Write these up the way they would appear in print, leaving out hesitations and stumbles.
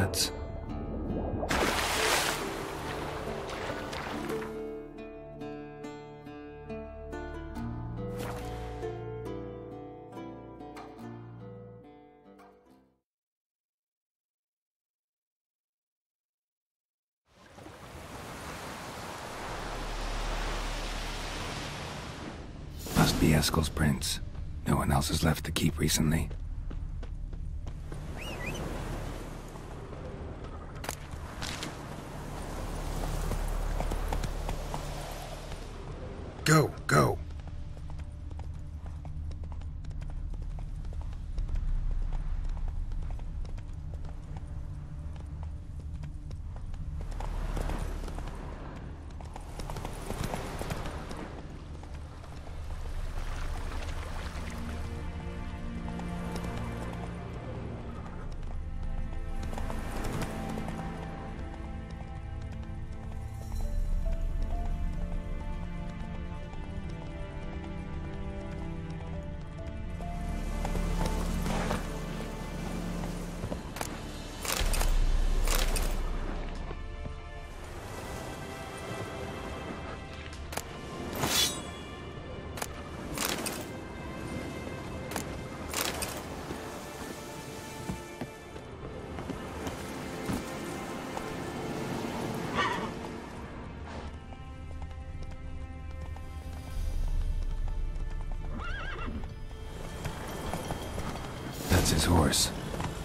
nuts. Must be Eskel's prints. No one else has left the keep recently. Go, go! That's his horse.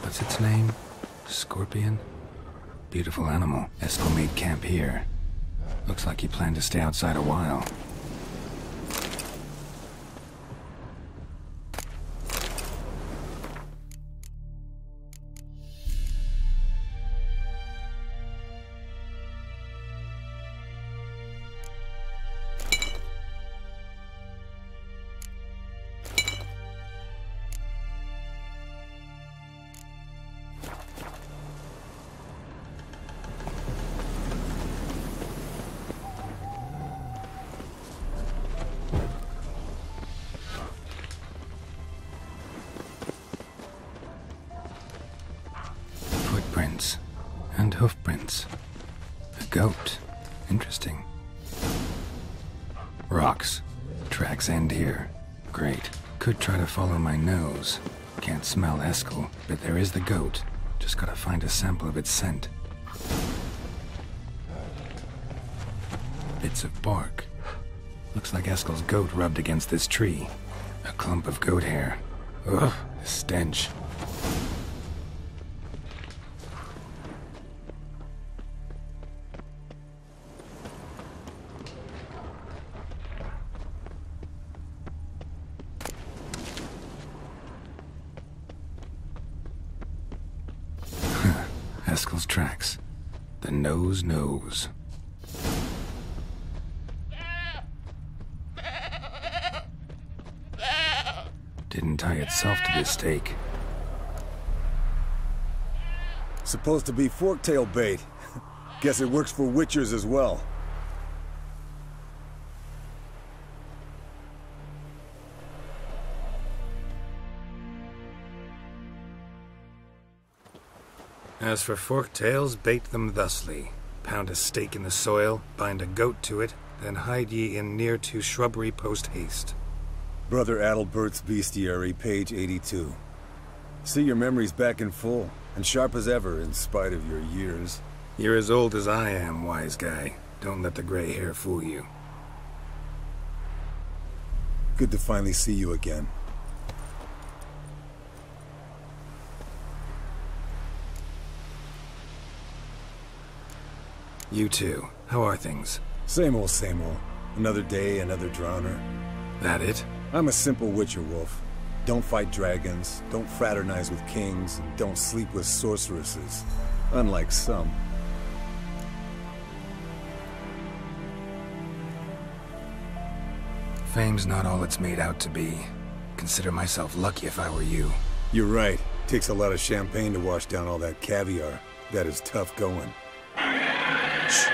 What's its name? Scorpion? Beautiful animal. Eskel made camp here. Looks like he planned to stay outside a while. Footprints and hoofprints. A goat. Interesting. Rocks. Tracks end here. Great. Could try to follow my nose. Can't smell Eskel, but there is the goat. Just gotta find a sample of its scent. Bits of bark. Looks like Eskel's goat rubbed against this tree. A clump of goat hair. Ugh, the stench. Eskel's tracks. The nose knows. Didn't tie itself to this stake. Supposed to be forktail bait. Guess it works for witchers as well. As for forktails, bait them thusly. Pound a stake in the soil, bind a goat to it, then hide ye in near to shrubbery post haste. Brother Adalbert's Bestiary, page 82. See your memories back in full, and sharp as ever in spite of your years. You're as old as I am, wise guy. Don't let the gray hair fool you. Good to finally see you again. You too. How are things? Same old, same old. Another day, another drowner. That it? I'm a simple witcher wolf. Don't fight dragons, don't fraternize with kings, and don't sleep with sorceresses. Unlike some. Fame's not all it's made out to be. Consider myself lucky if I were you. You're right. Takes a lot of champagne to wash down all that caviar. That is tough going. Shh.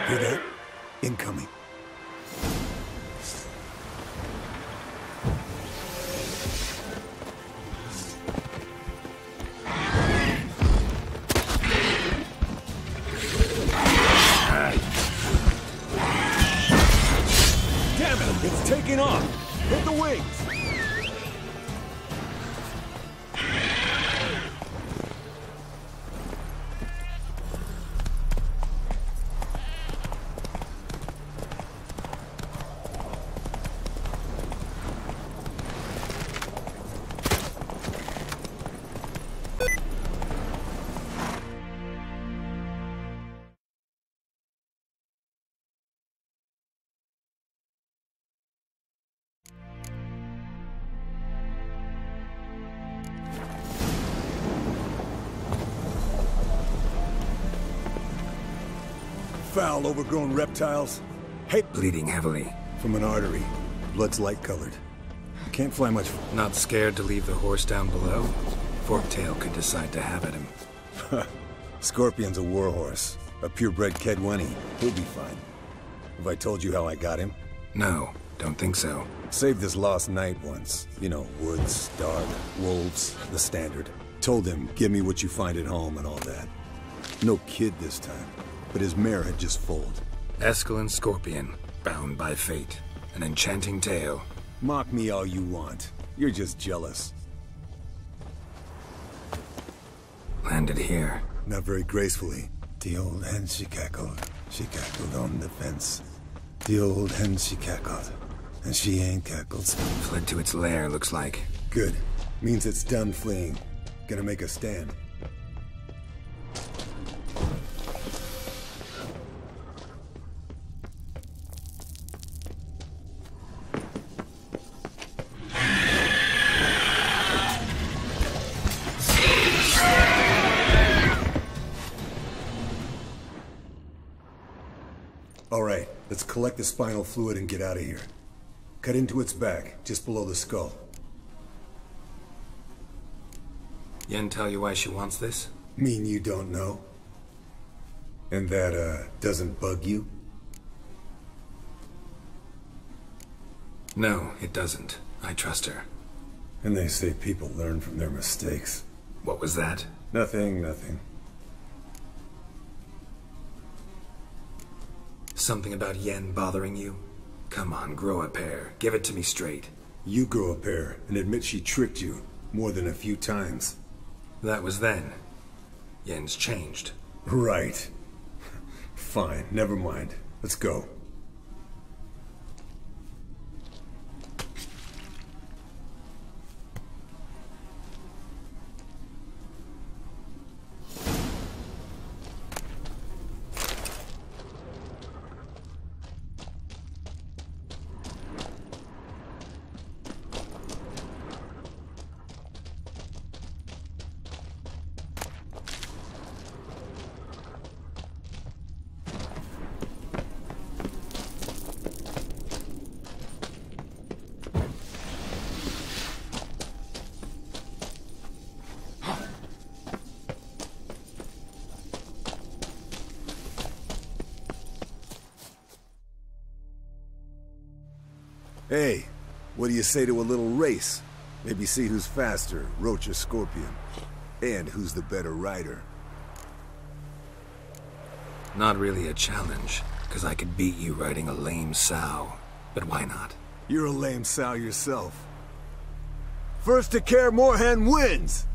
Hear that? Incoming. taking off! Hit the wings! Foul, overgrown reptiles. Hey, Bleeding heavily. from an artery. Blood's light-colored. Can't fly much. Not scared to leave the horse down below? Forktail could decide to have at him. Scorpion's a warhorse. A purebred Kedwenny. He'll be fine. Have I told you how I got him? No, don't think so. Saved his lost knight once. You know, woods, dark, wolves, the standard. Told him, give me what you find at home and all that. No kid this time, but his mare had just foaled. Escalin Scorpion, bound by fate. An enchanting tale. Mock me all you want. You're just jealous. Landed here. Not very gracefully. The old hen, she cackled. She cackled on the fence. The old hen, she cackled. And she ain't cackled. Fled to its lair, looks like. Good. Means it's done fleeing. Gonna make a stand. All right, let's collect the spinal fluid and get out of here. Cut into its back, just below the skull. Yen tell you why she wants this? Mean you don't know? And that, doesn't bug you? No, it doesn't. I trust her. And they say people learn from their mistakes. What was that? Nothing, nothing. Something about Yen bothering you? Come on, grow a pair. Give it to me straight. You grow a pair and admit she tricked you more than a few times. That was then. Yen's changed. Right. Fine, never mind. Let's go. Hey, what do you say to a little race? Maybe see who's faster, Roach or Scorpion. And who's the better rider. Not really a challenge, because I could beat you riding a lame sow. But why not? You're a lame sow yourself. First to Kaer Morhen wins!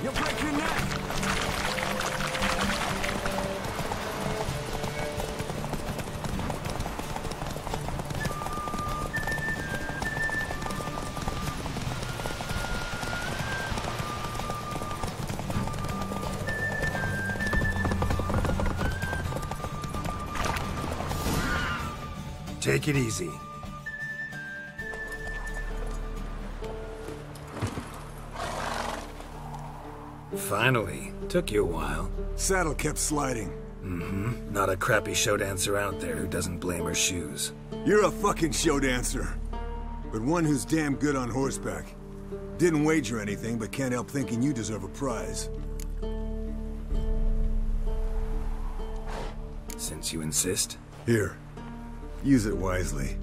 You'll break your neck! Take it easy. Finally. Took you a while. Saddle kept sliding. Mm-hmm. Not a crappy show dancer out there who doesn't blame her shoes. You're a fucking show dancer. But one who's damn good on horseback. Didn't wager anything, but can't help thinking you deserve a prize. Since you insist. Here. Use it wisely.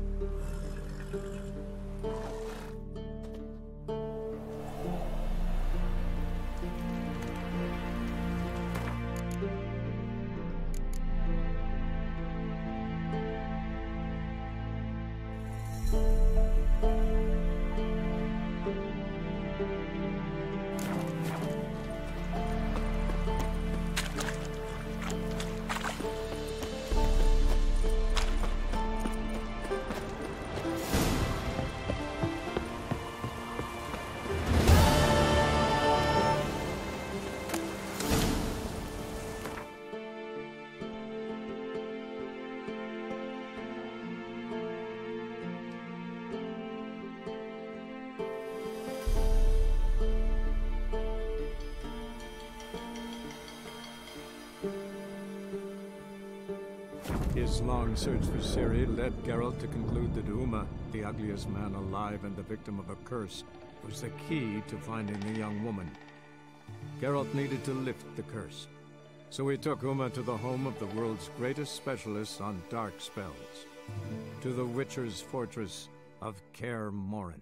His long search for Ciri led Geralt to conclude that Uma, the ugliest man alive and the victim of a curse, was the key to finding the young woman. Geralt needed to lift the curse, so he took Uma to the home of the world's greatest specialist on dark spells, to the Witcher's fortress of Kaer Morhen.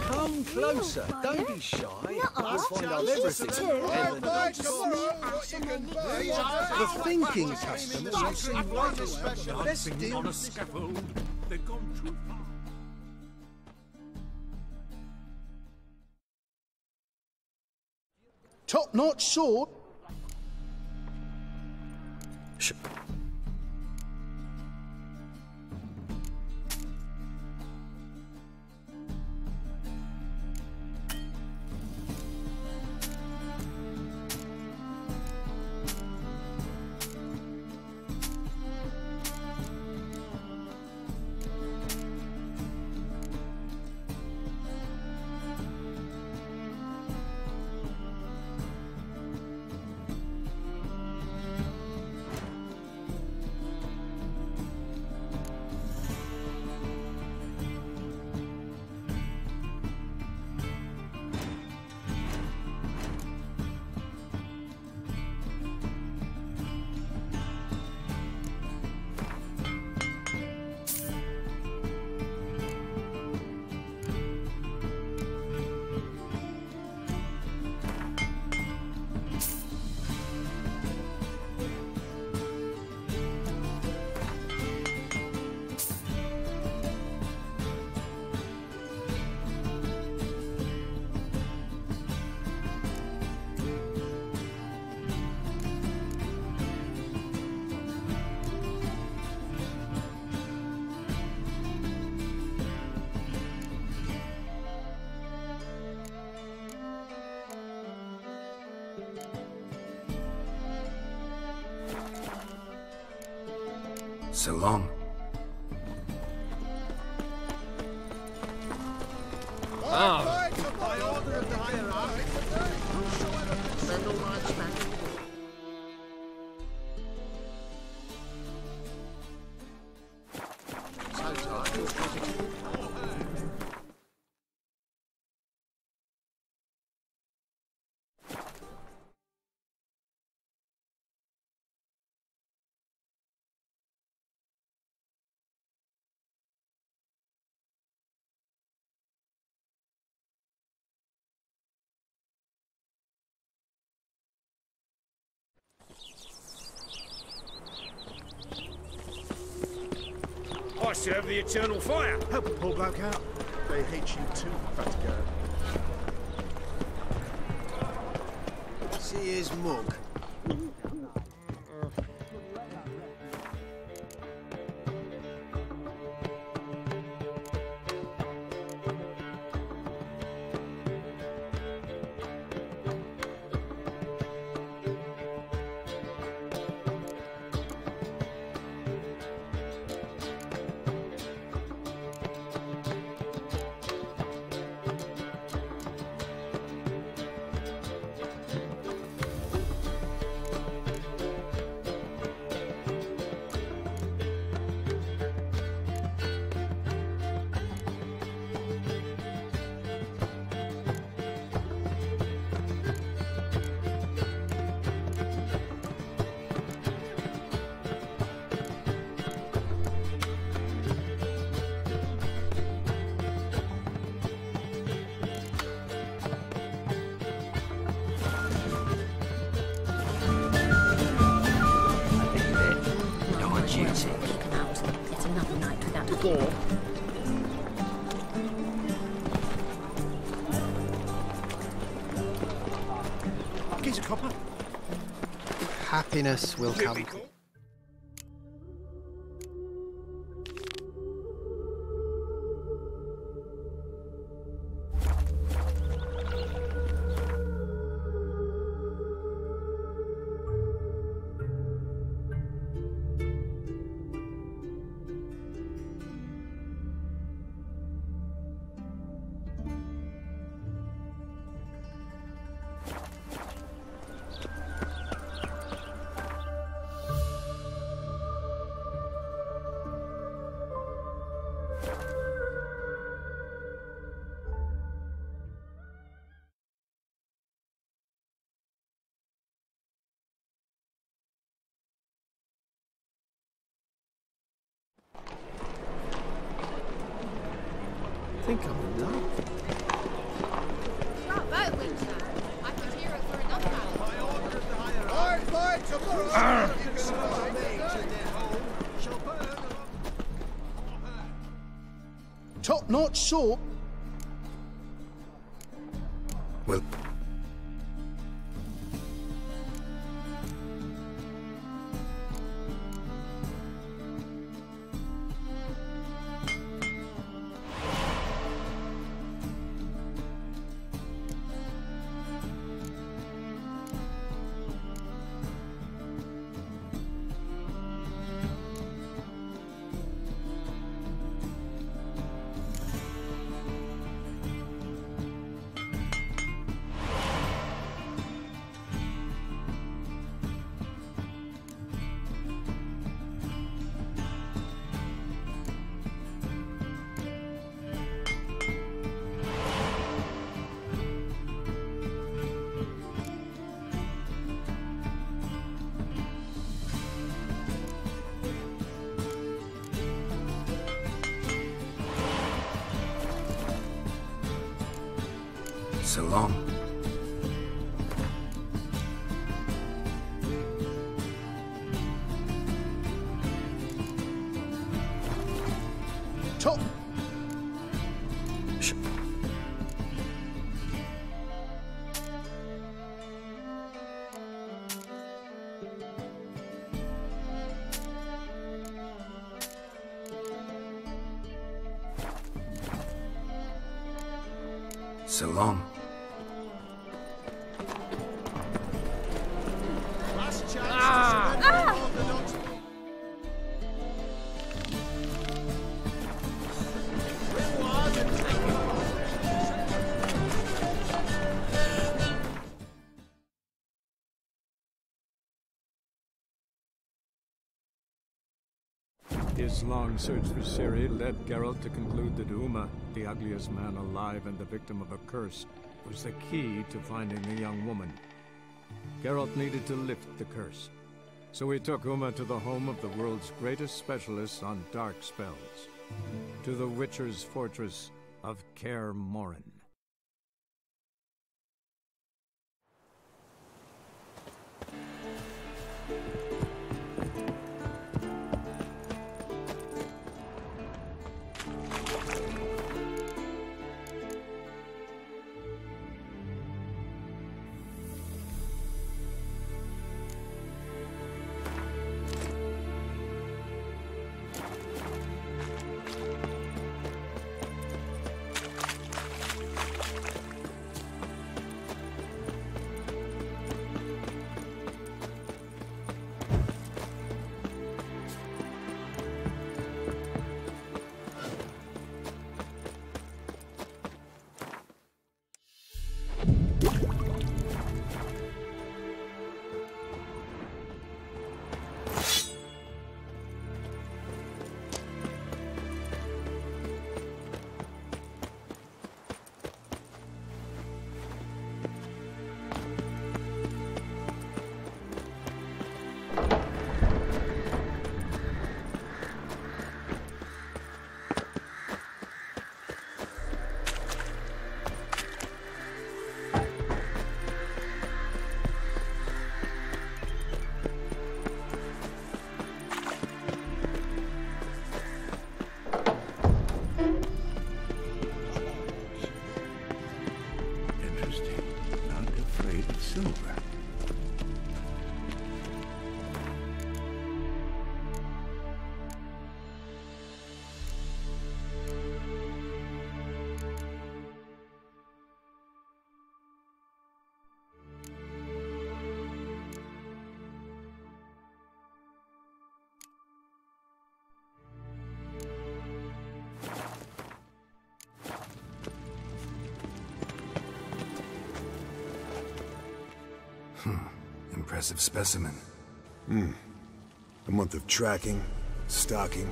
Come closer, don't be shy. You'll find out everything. The thinking customers will see right away. Best deal on a scaffold. They've gone too far. Top-notch sword. So long. Ah. By order of the hierarchy. Spindle march back. So tired. serve the eternal fire. Help a poor bloke out. They hate you too, Fatgard. See his mug. Get a copper. Happiness will come. I think I'm in love. Bravo, Winter. I could hear it for another hour. Top-notch salt. Well, so long. Top. So long. His long search for Ciri led Geralt to conclude that Uma, the ugliest man alive and the victim of a curse, was the key to finding the young woman. Geralt needed to lift the curse, so he took Uma to the home of the world's greatest specialist on dark spells, to the Witcher's fortress of Kaer Morhen. Interesting. Not afraid of silver. Impressive specimen. A month of tracking, stalking.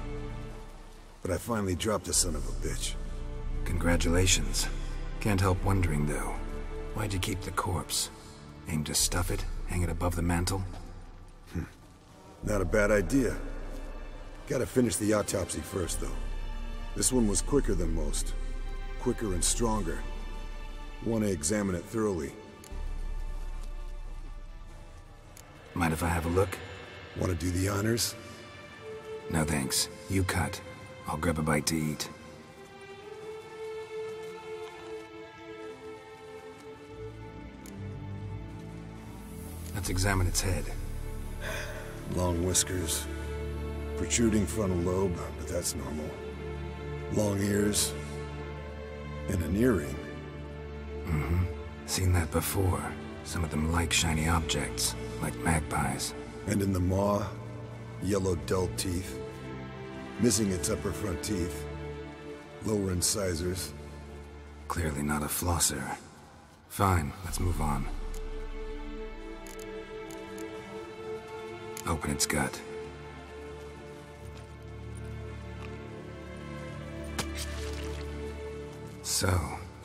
But I finally dropped the son of a bitch. Congratulations. Can't help wondering, though. Why'd you keep the corpse? Aim to stuff it? Hang it above the mantle? Not a bad idea. Gotta finish the autopsy first, though. This one was quicker than most. Quicker and stronger. Want to examine it thoroughly. Mind if I have a look? Want to do the honors? No thanks. You cut. I'll grab a bite to eat. Let's examine its head. Long whiskers. Protruding frontal lobe, but that's normal. Long ears. And an earring. Seen that before. Some of them like shiny objects, like magpies. And in the maw, yellow dull teeth. Missing its upper front teeth. Lower incisors. Clearly not a flosser. Fine, let's move on. Open its gut. So,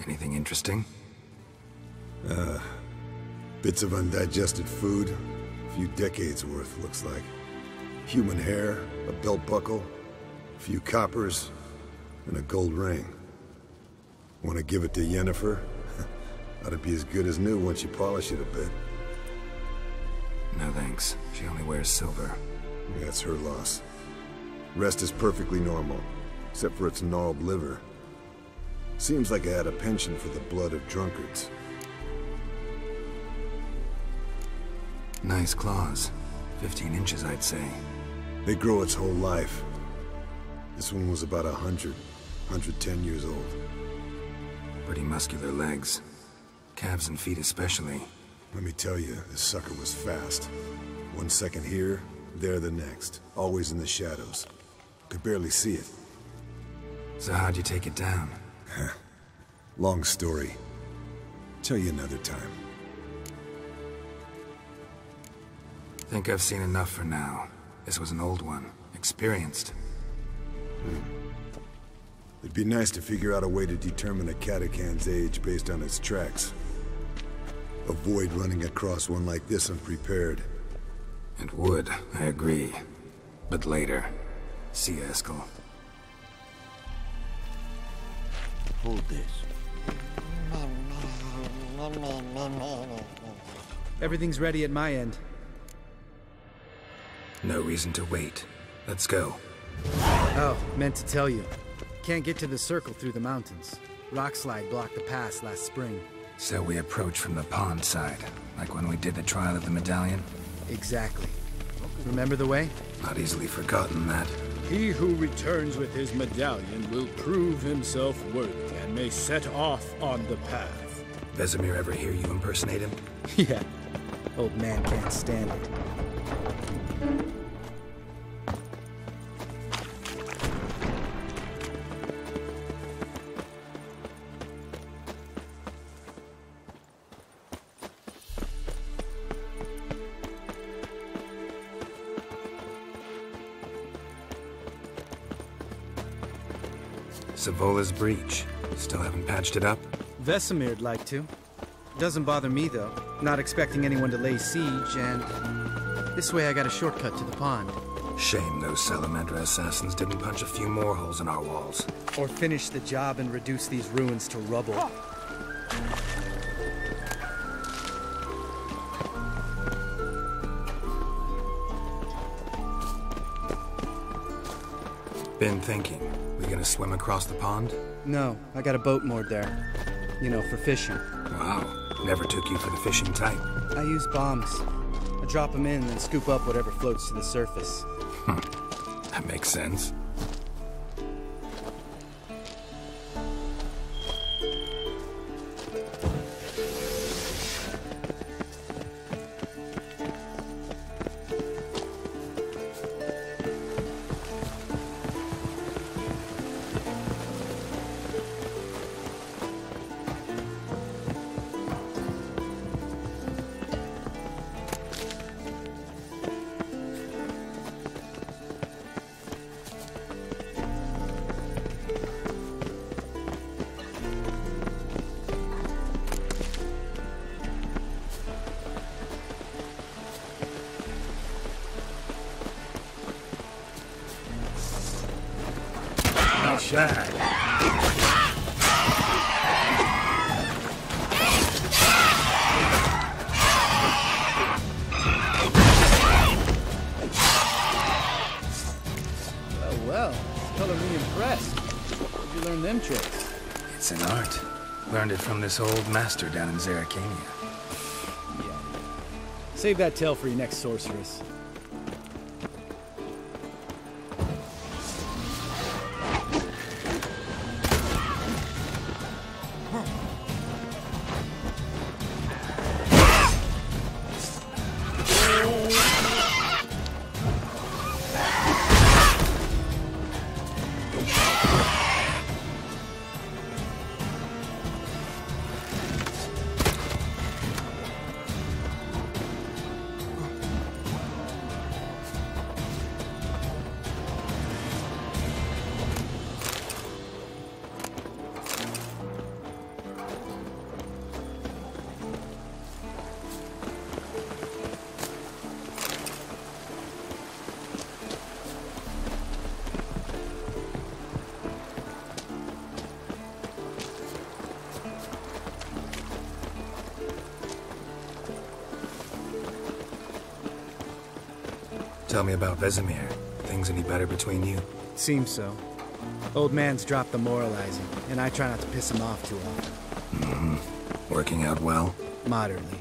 anything interesting? Bits of undigested food. A few decades worth, looks like. Human hair, a belt buckle, a few coppers, and a gold ring. Want to give it to Yennefer? Ought to be as good as new once you polish it a bit. No thanks. She only wears silver. That's her loss. Rest is perfectly normal, except for its gnarled liver. Seems like I had a penchant for the blood of drunkards. Nice claws. 15 inches, I'd say. They grow its whole life. This one was about 110 years old. Pretty muscular legs. Calves and feet especially. Let me tell you, this sucker was fast. 1 second here, there the next. Always in the shadows. Could barely see it. So how'd you take it down? Long story. Tell you another time. Think I've seen enough for now. This was an old one. Experienced. It'd be nice to figure out a way to determine a Katakan's age based on its tracks. Avoid running across one like this unprepared. And would, I agree. But later. See ya, Eskel. Hold this. Everything's ready at my end. No reason to wait. Let's go. Oh, meant to tell you. Can't get to the circle through the mountains. Rockslide blocked the pass last spring. So we approach from the pond side, like when we did the trial of the medallion? Exactly. Remember the way? Not easily forgotten that. He who returns with his medallion will prove himself worthy and may set off on the path. Vesemir ever hear you impersonate him? Yeah. Old man can't stand it. Savola's breach. Still haven't patched it up? Vesemir'd like to. Doesn't bother me, though. Not expecting anyone to lay siege, and this way I got a shortcut to the pond. Shame those Salamandra assassins didn't punch a few more holes in our walls. Or finish the job and reduce these ruins to rubble. Been thinking. We gonna swim across the pond? No, I got a boat moored there. You know, for fishing. Well, Wow. Never took you for the fishing type. I use bombs. I drop them in and scoop up whatever floats to the surface. That makes sense. Shot. Well, color me impressed. Where'd you learn them tricks? It's an art. Learned it from this old master down in Zerrikania. Yeah. Save that tale for your next sorceress. Tell me about Vesemir. Things any better between you? Seems so. Old man's dropped the moralizing, and I try not to piss him off too often. Mm-hmm. Working out well? Moderately.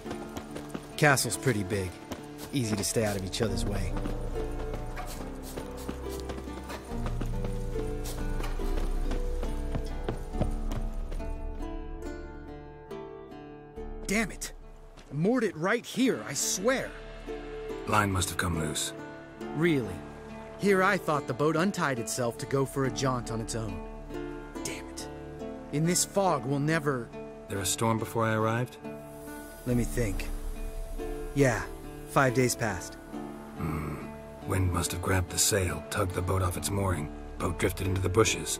Castle's pretty big. Easy to stay out of each other's way. Damn it! I moored it right here, I swear! Line must have come loose. Really? Here I thought the boat untied itself to go for a jaunt on its own. Damn it. In this fog, we'll never... There a storm before I arrived? Let me think. Yeah, 5 days passed. Wind must have grabbed the sail, tugged the boat off its mooring. Boat drifted into the bushes.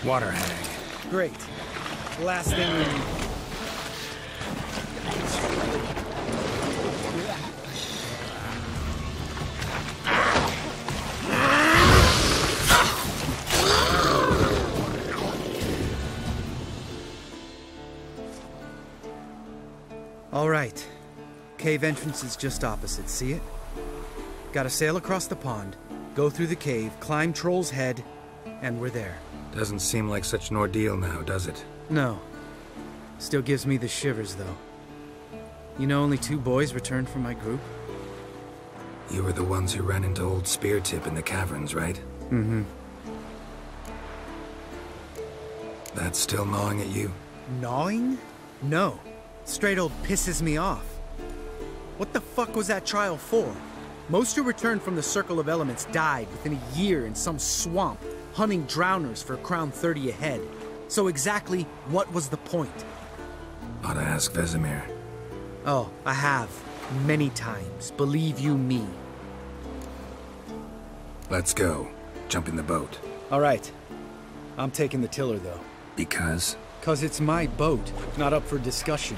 Water hag. Great. Last thing we need. All right. Cave entrance is just opposite, see it? Gotta sail across the pond, go through the cave, climb Troll's Head, and we're there. Doesn't seem like such an ordeal now, does it? No. Still gives me the shivers, though. You know only 2 boys returned from my group? You were the ones who ran into old Speartip in the caverns, right? Mm-hmm. That's still gnawing at you? Gnawing? No. Straight old pisses me off. What the fuck was that trial for? Most who returned from the Circle of Elements died within a year in some swamp, hunting drowners for a crown 30 a head. So exactly what was the point? Ought to ask Vesemir. Oh, I have. Many times. Believe you me. Let's go. Jump in the boat. All right. I'm taking the tiller, though. Because? 'Cause it's my boat, not up for discussion.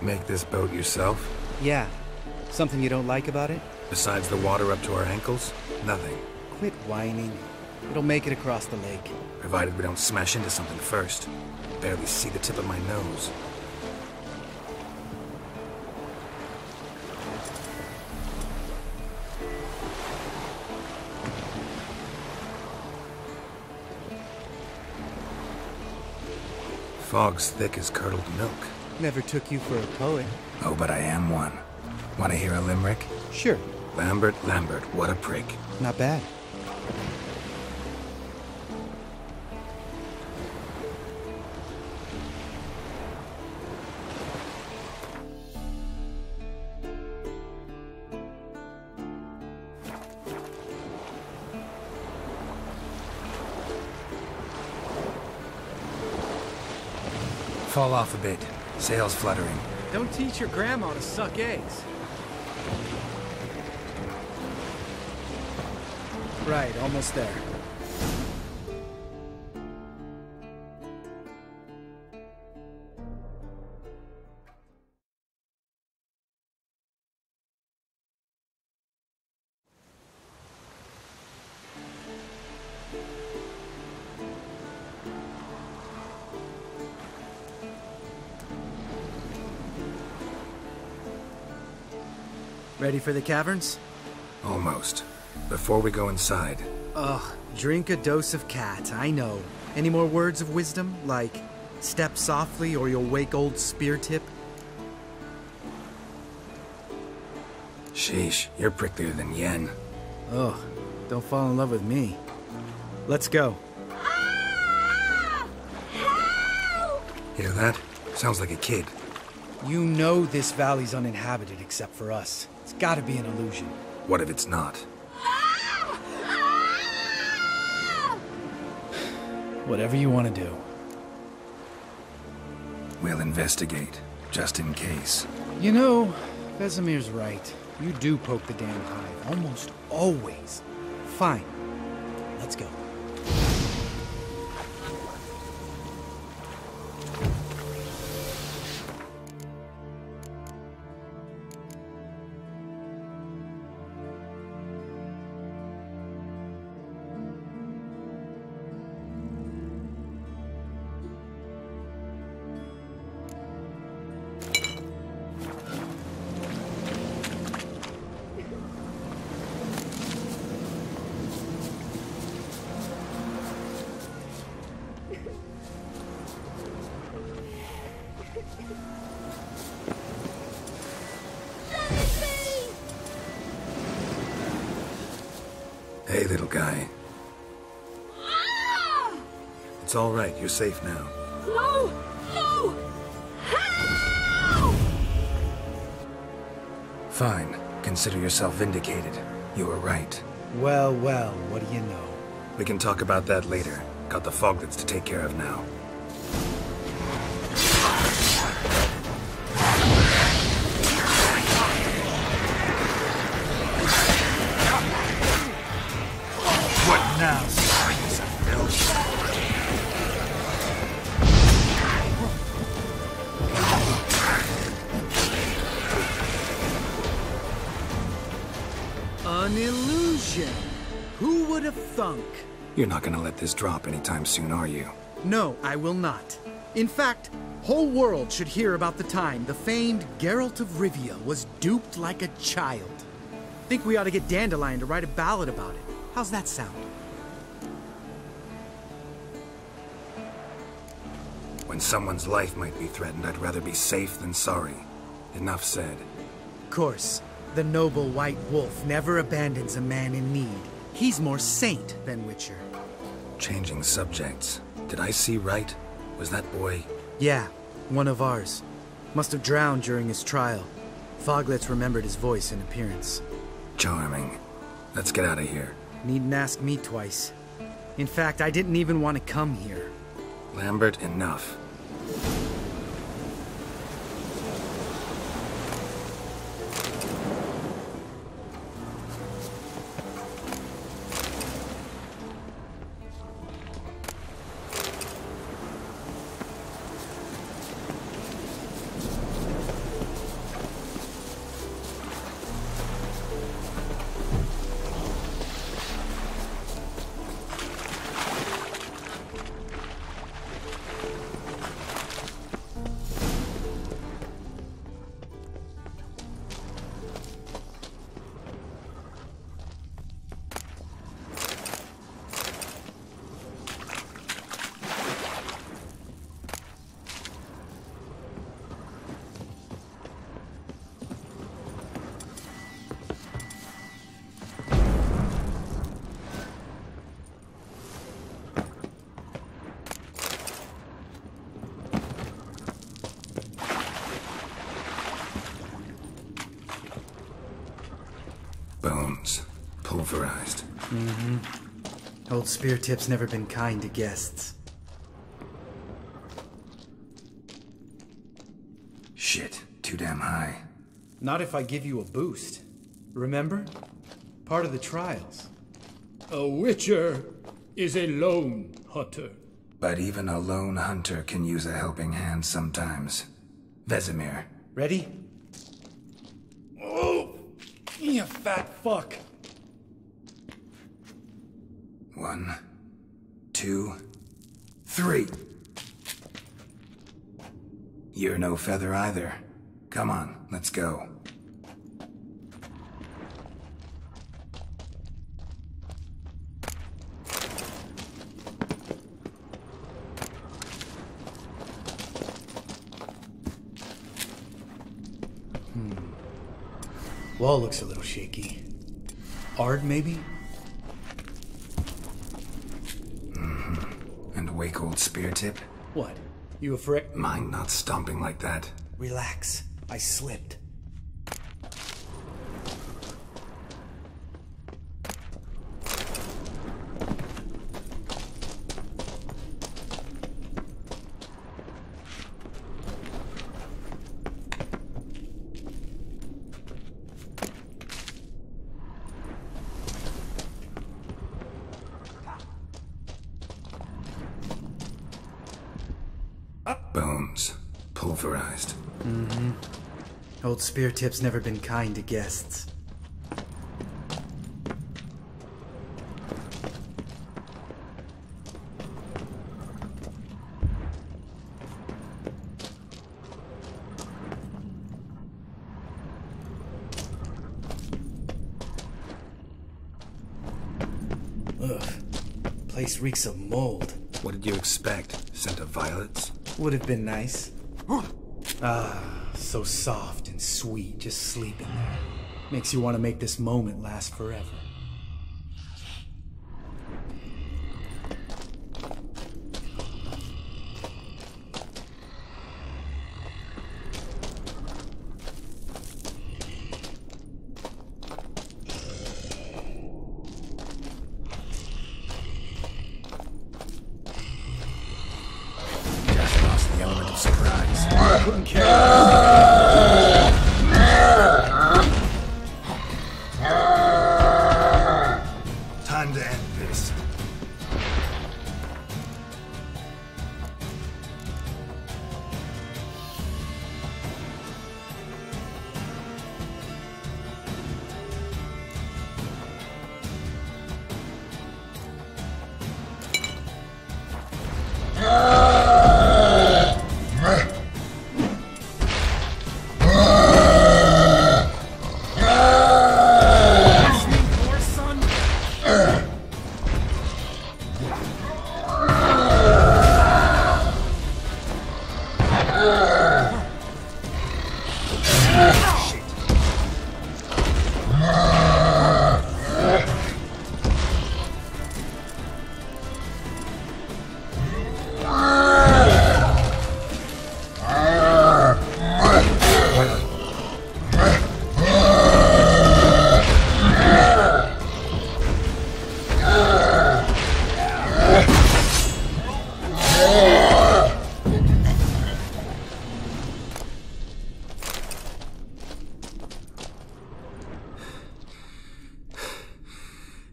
Make this boat yourself? Yeah. Something you don't like about it? Besides the water up to our ankles? Nothing. Quit whining. It'll make it across the lake. Provided we don't smash into something first. Barely see the tip of my nose. Fog's thick as curdled milk. Never took you for a poet. Oh, but I am one. Want to hear a limerick? Sure. Lambert, Lambert, what a prick. Not bad. Fall off a bit. Sails fluttering. Don't teach your grandma to suck eggs. Right, almost there. Ready for the caverns? Almost. Before we go inside. Ugh, drink a dose of cat, I know. Any more words of wisdom, like, step softly or you'll wake old Spear Tip? Sheesh, you're pricklier than Yen. Ugh, don't fall in love with me. Let's go. Hear that? Sounds like a kid. You know this valley's uninhabited except for us. It's gotta be an illusion. What if it's not? Whatever you want to do. We'll investigate, just in case. You know, Vesemir's right. You do poke the damn hive, almost always. Fine. Let's go. Hey, little guy. It's all right. You're safe now. No! No! Help! Fine. Consider yourself vindicated. You were right. Well, well, what do you know? We can talk about that later. Got the fog that's to take care of now. An illusion! Who would have thunk? You're not gonna let this drop anytime soon, are you? No, I will not. In fact, whole world should hear about the time the famed Geralt of Rivia was duped like a child. Think we ought to get Dandelion to write a ballad about it. How's that sound? When someone's life might be threatened, I'd rather be safe than sorry. Enough said. Of course, the noble white wolf never abandons a man in need. He's more saint than Witcher. Changing subjects. Did I see right? Was that boy? Yeah, one of ours. Must have drowned during his trial. Foglitz remembered his voice and appearance. Charming. Let's get out of here. Needn't ask me twice. In fact, I didn't even want to come here. Lambert, enough. Bones. Pulverized. Old Spear Tip's never been kind to guests. Shit. Too damn high. Not if I give you a boost. Remember? Part of the trials. A Witcher is a lone hunter. But even a lone hunter can use a helping hand sometimes. Vesemir. Ready? Oh! You fat fuck! 1, 2, 3. You're no feather either. Come on, let's go. Wall looks a little shaky. Ard, maybe? And wake old Spear Tip? What? You afraid? Mind not stomping like that. Relax. I slipped. Bones. Pulverized. Old Spear Tip's never been kind to guests. Ugh. Place reeks of mold. What did you expect? Scent of violets? Would have been nice. Ah, so soft and sweet, just sleeping there. Makes you want to make this moment last forever. Just lost the element of surprise. Couldn't care. Time to end this.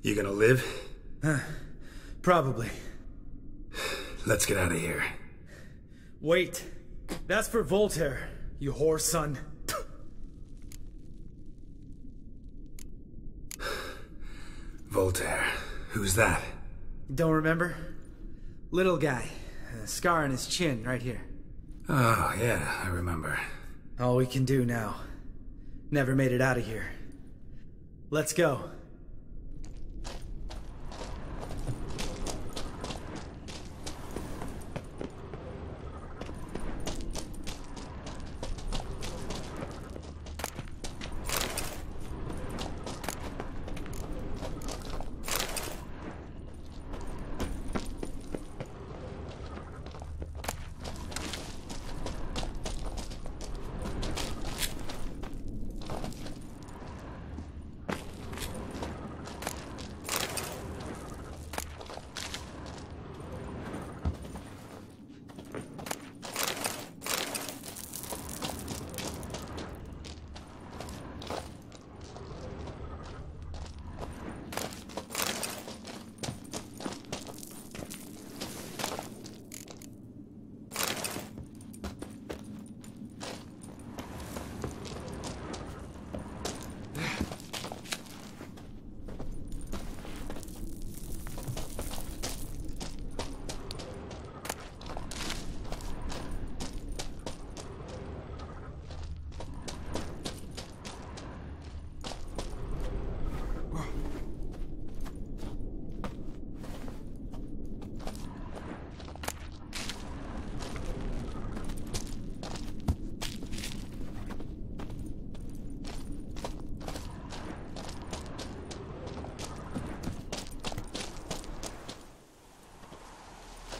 You gonna live? Probably. Let's get out of here. Wait. That's for Voltaire, you whore son. Voltaire. Who's that? Don't remember? Little guy. A scar on his chin, right here. Oh, yeah, I remember. All we can do now. Never made it out of here. Let's go.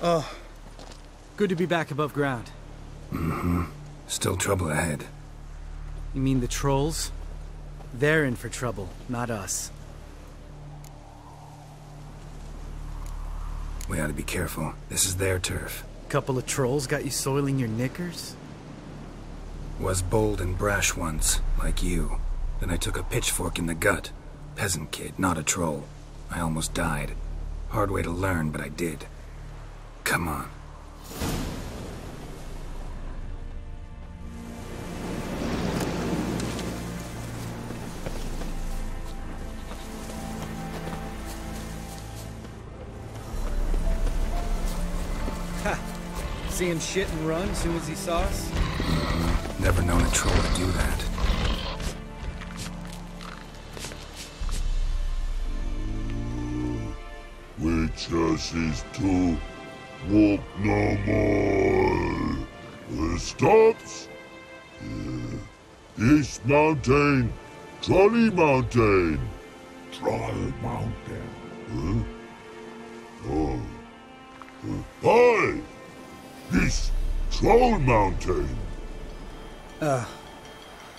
Oh, good to be back above ground. Mm-hmm. Still trouble ahead. You mean the trolls? They're in for trouble, not us. We ought to be careful. This is their turf. Couple of trolls got you soiling your knickers? Was bold and brash once, like you. Then I took a pitchfork in the gut. Peasant kid, not a troll. I almost died. Hard way to learn, but I did. Come on. Ha! See him shit and run as soon as he saw us? Never known a troll to do that. Witches is to walk no more. Stops. East Mountain, Trolley Mountain. Troll Mountain. Oh. Hi! This Troll Mountain.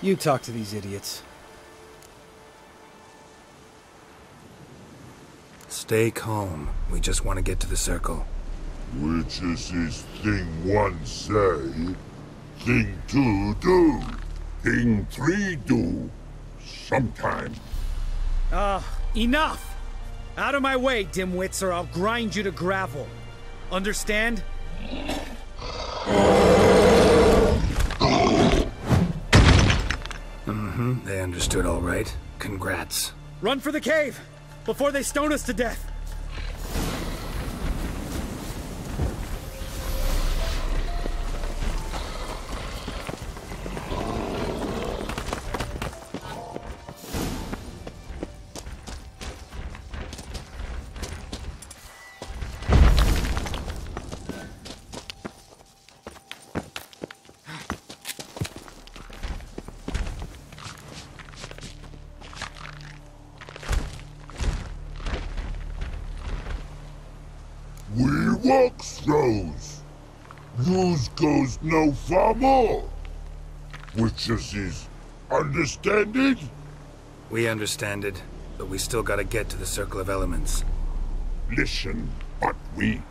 You talk to these idiots. Stay calm. We just want to get to the circle. Which is this thing one say, thing two do, thing three do, sometime. Enough! Out of my way, dimwits, or I'll grind you to gravel. Understand? Mm-hmm, they understood all right. Congrats. Run for the cave! Before they stone us to death! We walk throws. News goes no far more. Witches is understand it? We understand it, but we still gotta get to the Circle of Elements. Listen, but we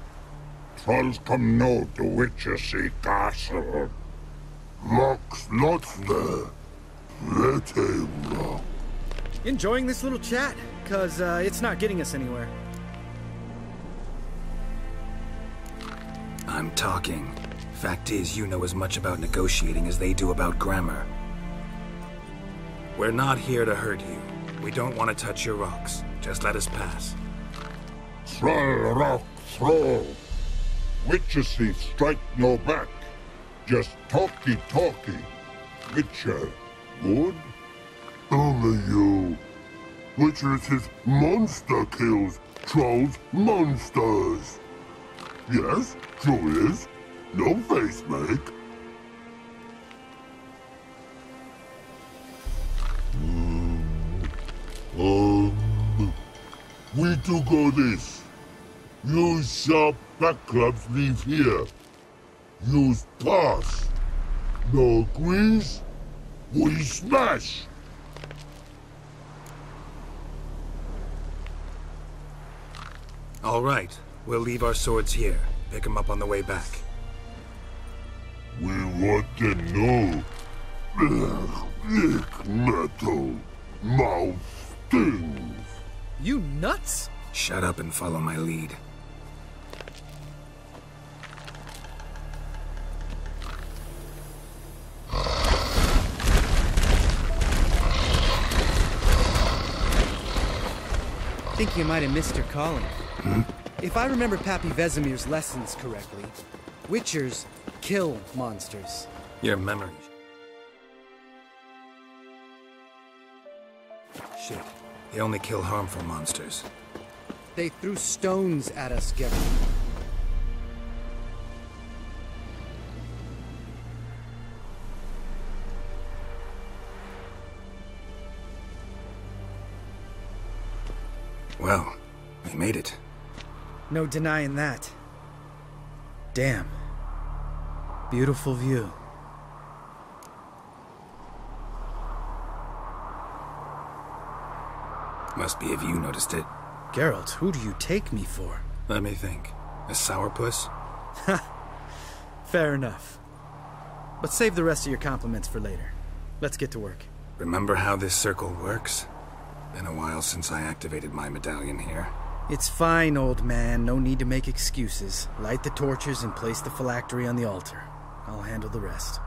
trolls come no to Witches castle. Locks not there. Let him rock. Enjoying this little chat, cause it's not getting us anywhere. I'm talking. Fact is, you know as much about negotiating as they do about grammar. We're not here to hurt you. We don't want to touch your rocks. Just let us pass. Thrall rock throw. Witches thief strike no back. Just talky. Witcher, good? Only you. Witcher thief monster kills. Trolls monsters. Yes, true is. No face make. We do go this. Use sharp back clubs leave here. Use pass. No agrees? We smash! All right. We'll leave our swords here. Pick them up on the way back. We want to know. Lick metal. Mouth stings. You nuts? Shut up and follow my lead. I think you might have missed your calling. If I remember Pappy Vesemir's lessons correctly, Witchers kill monsters. Your memory. Shit. They only kill harmful monsters. They threw stones at us, Geralt. Well, we made it. No denying that. Damn. Beautiful view. Must be if you noticed it. Geralt, who do you take me for? Let me think. A sourpuss? Fair enough. But save the rest of your compliments for later. Let's get to work. Remember how this circle works? Been a while since I activated my medallion here. It's fine, old man. No need to make excuses. Light the torches and place the phylactery on the altar. I'll handle the rest.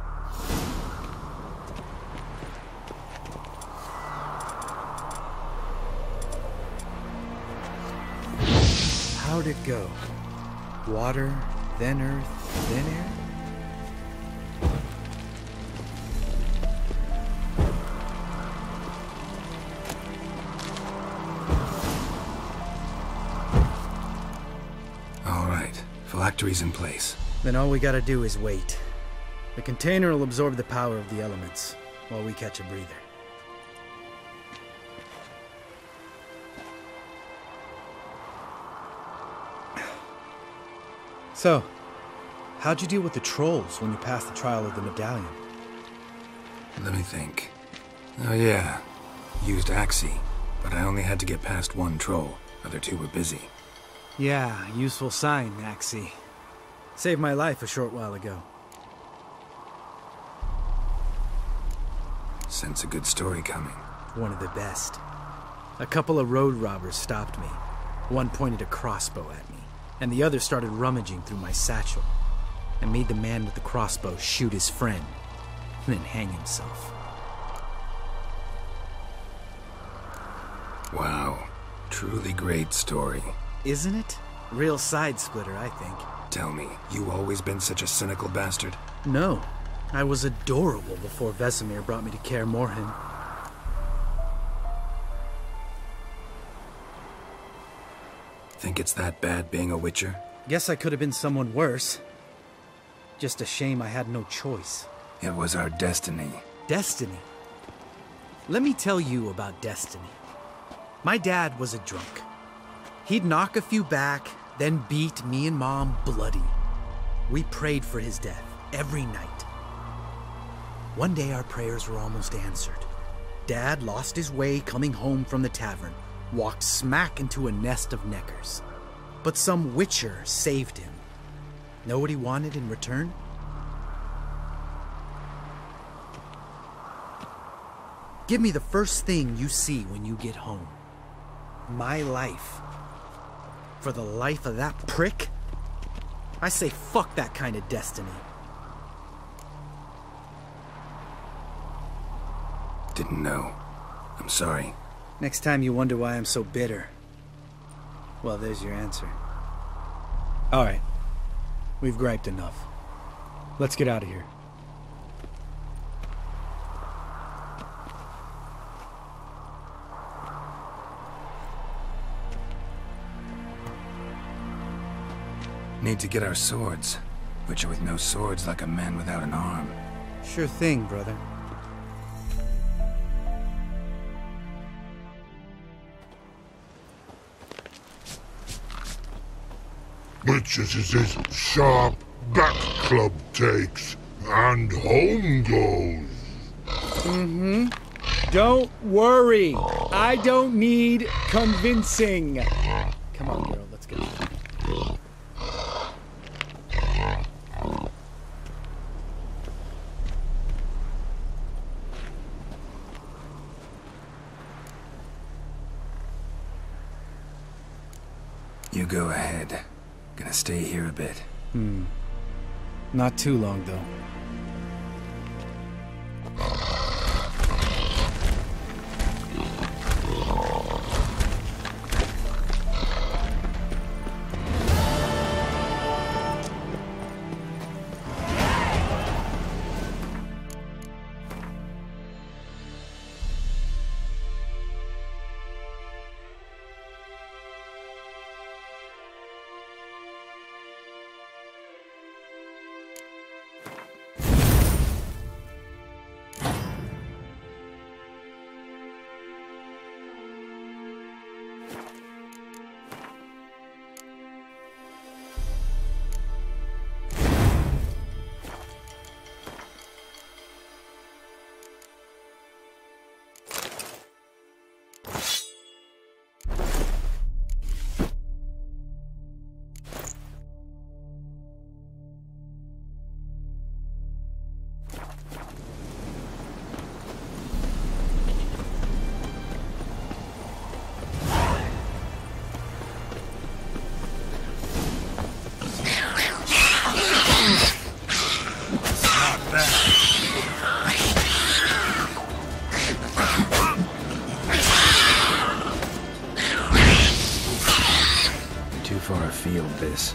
How'd it go? Water, then earth, then air? All right, phylactery's in place. Then all we gotta do is wait. The container will absorb the power of the elements, while we catch a breather. So, how'd you deal with the trolls when you passed the trial of the medallion? Let me think. Oh yeah, used Axii, but I only had to get past one troll. Other two were busy. Yeah, useful sign, Axii. Saved my life a short while ago. Sense a good story coming. One of the best. A couple of road robbers stopped me. One pointed a crossbow at me, and the other started rummaging through my satchel. I made the man with the crossbow shoot his friend, then hang himself. Wow, truly great story. Isn't it? Real side splitter, I think. Tell me, you always been such a cynical bastard? No. I was adorable before Vesemir brought me to Kaer Morhen. Think it's that bad being a Witcher? Guess I could have been someone worse. Just a shame I had no choice. It was our destiny. Destiny? Let me tell you about destiny. My dad was a drunk. He'd knock a few back, then beat me and Mom bloody. We prayed for his death every night. One day our prayers were almost answered. Dad lost his way coming home from the tavern, walked smack into a nest of neckers. But some Witcher saved him. Know what he wanted in return? Give me the first thing you see when you get home. My life. For the life of that prick? I say fuck that kind of destiny. Didn't know. I'm sorry. Next time you wonder why I'm so bitter, well, there's your answer. All right. We've griped enough. Let's get out of here. Need to get our swords. Witcher with no swords like a man without an arm. Sure thing, brother. Witches is his sharp back club takes, and home goes. Don't worry. I don't need convincing. Come on, girl. Let's get out. You go ahead. Gonna stay here a bit. Not too long, though. Far afield, this.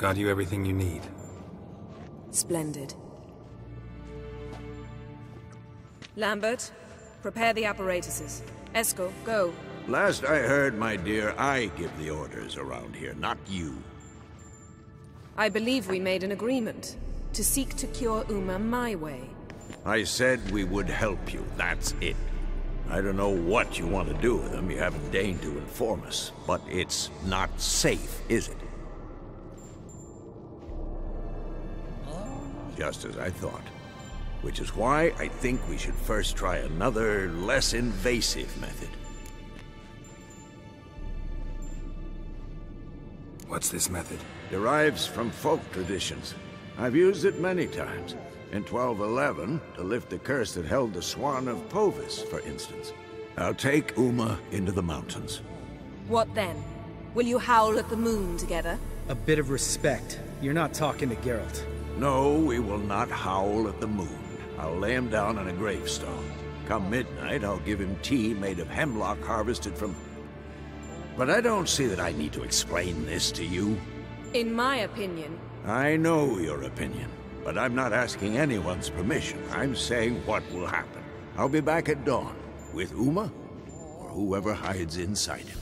Got you everything you need. Splendid. Lambert, prepare the apparatuses. Eskel, go. Last I heard, my dear, I give the orders around here, not you. I believe we made an agreement to seek to cure Uma my way. I said we would help you, that's it. I don't know what you want to do with them, you haven't deigned to inform us. But it's not safe, is it? Just as I thought. Which is why I think we should first try another, less invasive method. What's this method? Derives from folk traditions. I've used it many times. In 1211, to lift the curse that held the Swan of Povis, for instance. I'll take Uma into the mountains. What then? Will you howl at the moon together? A bit of respect. You're not talking to Geralt. No, we will not howl at the moon. I'll lay him down on a gravestone. Come midnight, I'll give him tea made of hemlock harvested from... But I don't see that I need to explain this to you. In my opinion... I know your opinion, but I'm not asking anyone's permission. I'm saying what will happen. I'll be back at dawn, with Uma, or whoever hides inside him.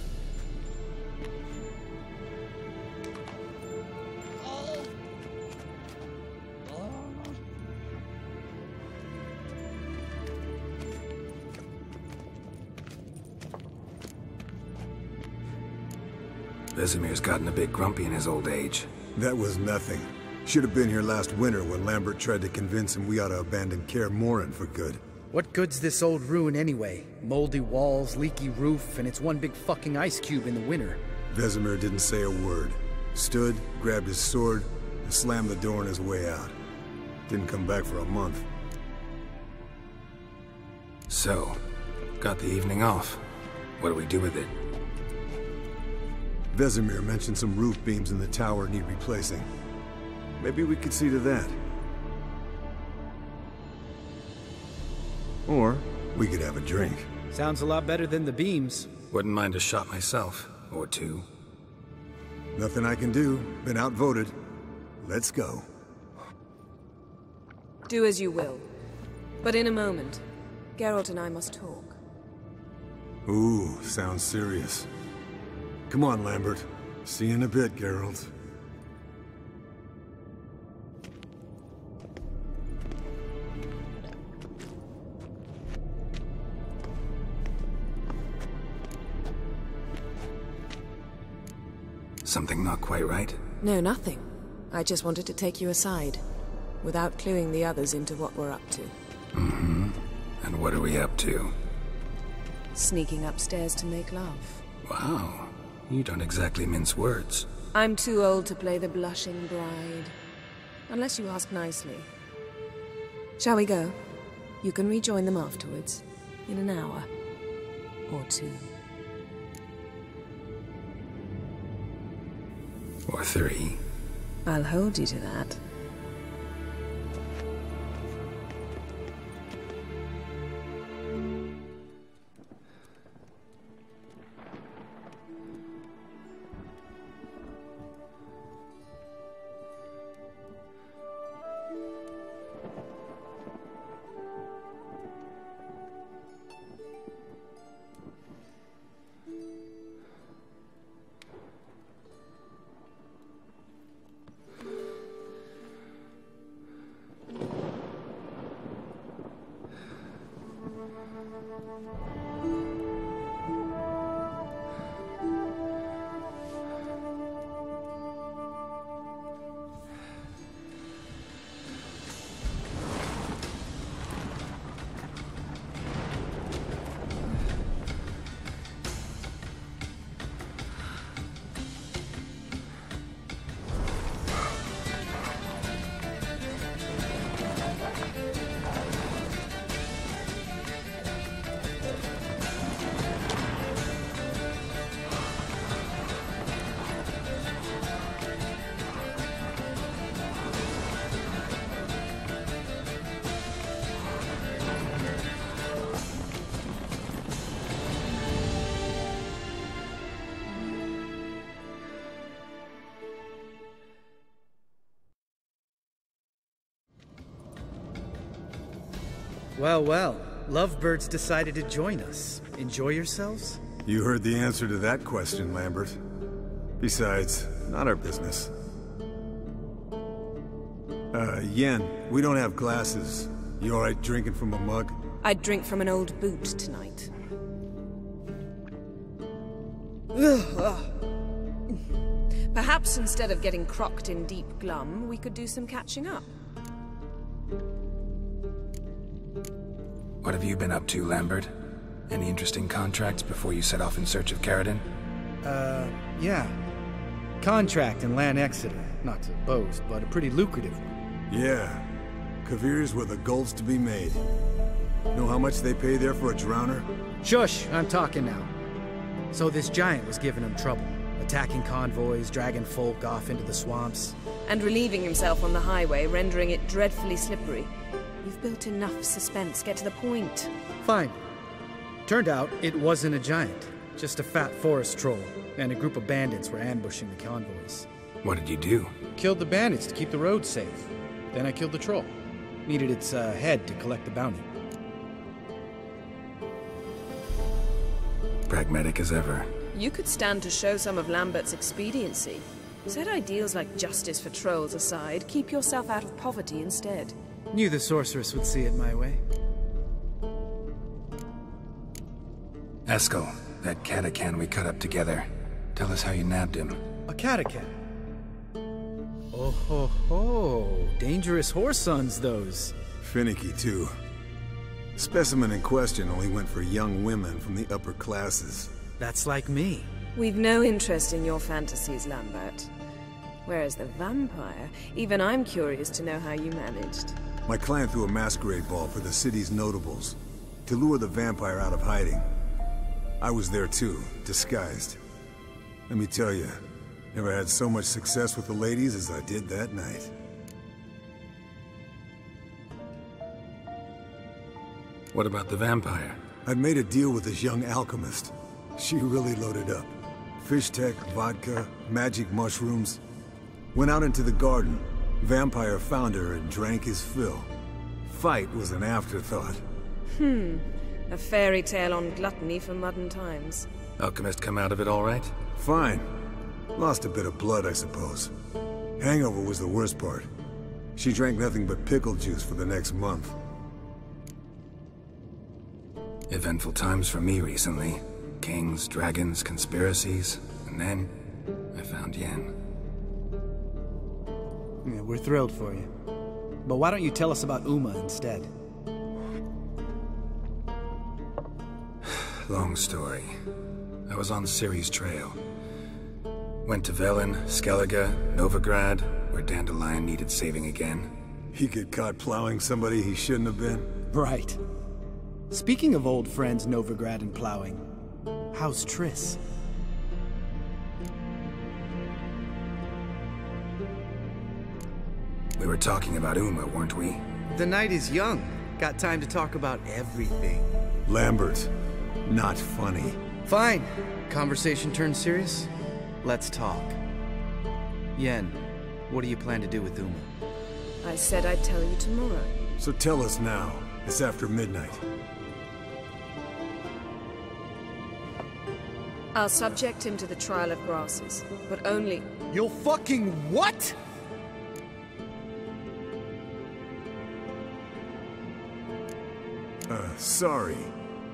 Vesemir's gotten a bit grumpy in his old age. That was nothing. Should have been here last winter when Lambert tried to convince him we ought to abandon Kaer Morhen for good. What good's this old ruin anyway? Moldy walls, leaky roof, and it's one big fucking ice cube in the winter. Vesemir didn't say a word. Stood, grabbed his sword, and slammed the door on his way out. Didn't come back for a month. So, got the evening off. What do we do with it? Vesemir mentioned some roof beams in the tower need replacing. Maybe we could see to that. Or we could have a drink. Sounds a lot better than the beams. Wouldn't mind a shot myself, or two. Nothing I can do. Been outvoted. Let's go. Do as you will. But in a moment, Geralt and I must talk. Ooh, sounds serious. Come on, Lambert. See you in a bit, Geralt. Something not quite right? No, nothing. I just wanted to take you aside, without cluing the others into what we're up to. Mm-hmm. And what are we up to? Sneaking upstairs to make love. Wow. You don't exactly mince words. I'm too old to play the blushing bride. Unless you ask nicely. Shall we go? You can rejoin them afterwards. In an hour. Or two. Or three. I'll hold you to that. Well, well. Lovebirds decided to join us. Enjoy yourselves? You heard the answer to that question, Lambert. Besides, not our business. Yen, we don't have glasses. You alright drinking from a mug? I'd drink from an old boot tonight. Perhaps instead of getting crocked in deep glum, we could do some catching up. What have you been up to, Lambert? Any interesting contracts before you set off in search of Caridin? Yeah. Contract in Lan Exeter. Not to boast, but a pretty lucrative one. Yeah. Kavir's were the gold's to be made. Know how much they pay there for a drowner? Shush, I'm talking now. So this giant was giving him trouble. Attacking convoys, dragging folk off into the swamps. And relieving himself on the highway, rendering it dreadfully slippery. You've built enough suspense. Get to the point. Fine. Turned out it wasn't a giant. Just a fat forest troll. And a group of bandits were ambushing the convoys. What did you do? Killed the bandits to keep the road safe. Then I killed the troll. Needed its head to collect the bounty. Pragmatic as ever. You could stand to show some of Lambert's expediency. Set ideals like justice for trolls aside, keep yourself out of poverty instead. Knew the sorceress would see it my way. Eskel, that Catacan we cut up together. Tell us how you nabbed him. A Catacan? Oh ho ho. Dangerous horse sons, those. Finicky, too. The specimen in question only went for young women from the upper classes. That's like me. We've no interest in your fantasies, Lambert. Whereas the vampire, even I'm curious to know how you managed. My client threw a masquerade ball for the city's notables, to lure the vampire out of hiding. I was there too, disguised. Let me tell you, never had so much success with the ladies as I did that night. What about the vampire? I'd made a deal with this young alchemist. She really loaded up. Fish tech, vodka, magic mushrooms. Went out into the garden. Vampire found her and drank his fill. Fight was an afterthought. A fairy tale on gluttony for modern times. Alchemist come out of it all right? Fine. Lost a bit of blood, I suppose. Hangover was the worst part. She drank nothing but pickle juice for the next month. Eventful times for me recently. Kings, dragons, conspiracies, and then I found Yen. Yeah, we're thrilled for you. But why don't you tell us about Uma instead? Long story. I was on Ciri's trail. Went to Velen, Skellige, Novigrad, where Dandelion needed saving again. He get caught plowing somebody he shouldn't have been? Right. Speaking of old friends Novigrad and plowing, how's Triss? We were talking about Uma, weren't we? The night is young. Got time to talk about everything. Lambert, not funny. Fine. Conversation turned serious? Let's talk. Yen, what do you plan to do with Uma? I said I'd tell you tomorrow. So tell us now. It's after midnight. I'll subject him to the trial of grasses, but only... You'll fucking what?! Sorry.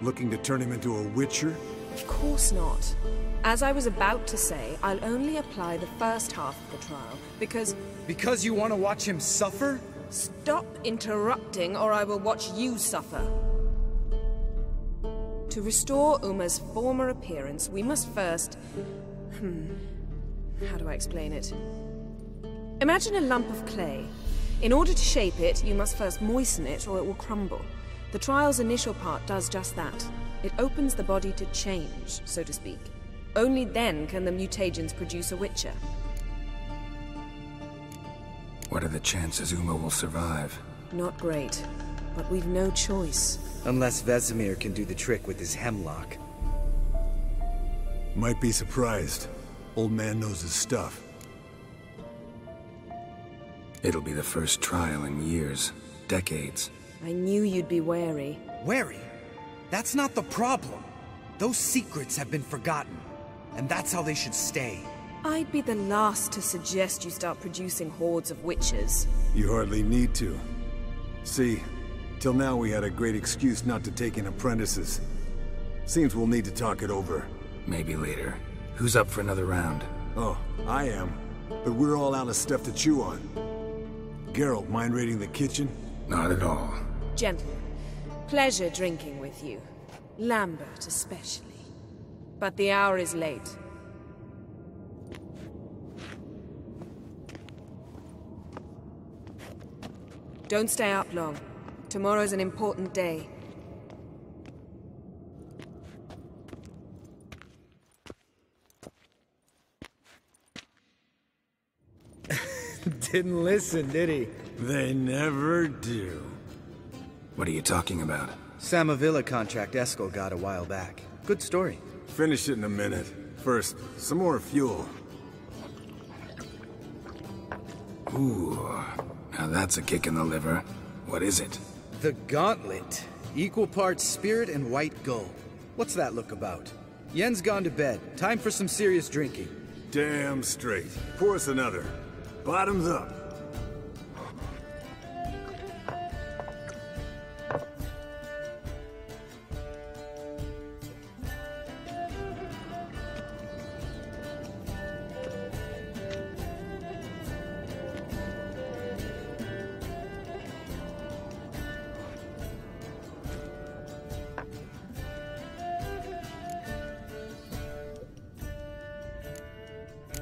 Looking to turn him into a witcher? Of course not. As I was about to say, I'll only apply the first half of the trial, because... Because you want to watch him suffer? Stop interrupting, or I will watch you suffer. To restore Uma's former appearance, we must first... How do I explain it? Imagine a lump of clay. In order to shape it, you must first moisten it, or it will crumble. The trial's initial part does just that. It opens the body to change, so to speak. Only then can the mutagens produce a witcher. What are the chances Uma will survive? Not great, but we've no choice. Unless Vesemir can do the trick with his hemlock. Might be surprised. Old man knows his stuff. It'll be the first trial in years, decades. I knew you'd be wary. Wary? That's not the problem. Those secrets have been forgotten, and that's how they should stay. I'd be the last to suggest you start producing hordes of witches. You hardly need to. See, till now we had a great excuse not to take in apprentices. Seems we'll need to talk it over. Maybe later. Who's up for another round? Oh, I am. But we're all out of stuff to chew on. Geralt, mind raiding the kitchen? Not at all. Gentlemen, pleasure drinking with you. Lambert especially. But the hour is late. Don't stay up long. Tomorrow's an important day. Didn't listen, did he? They never do. What are you talking about? Samavilla contract Eskel got a while back. Good story. Finish it in a minute. First, some more fuel. Ooh, now that's a kick in the liver. What is it? The Gauntlet. Equal parts spirit and white gold. What's that look about? Yen's gone to bed. Time for some serious drinking. Damn straight. Pour us another. Bottoms up.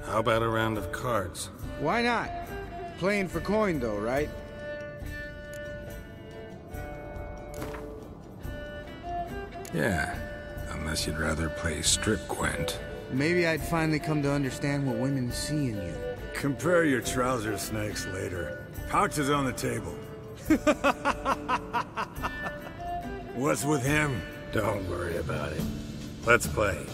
How about a round of cards? Why not? Playing for coin though, right? Yeah, unless you'd rather play strip Gwent. Maybe I'd finally come to understand what women see in you. Compare your trouser snakes later. Couch is on the table. What's with him? Don't worry about it. Let's play.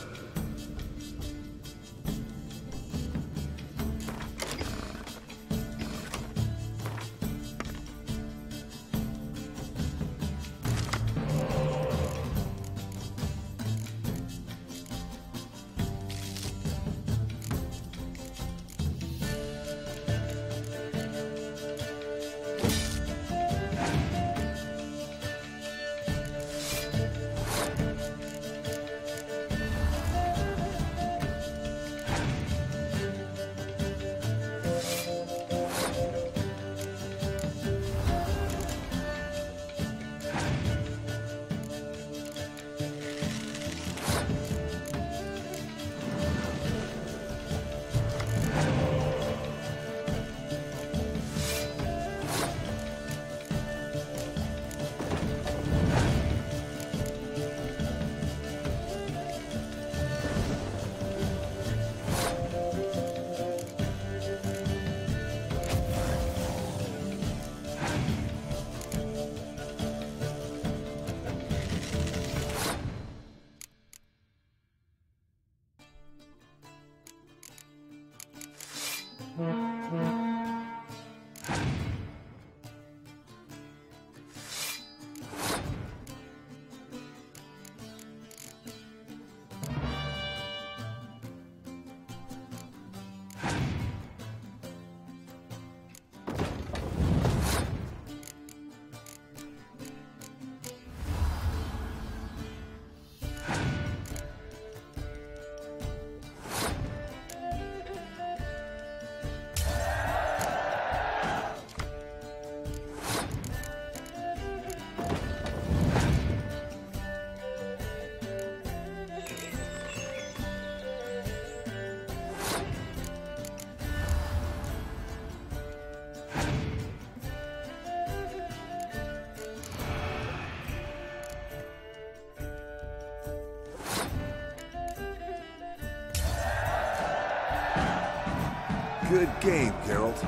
Good game, Geralt.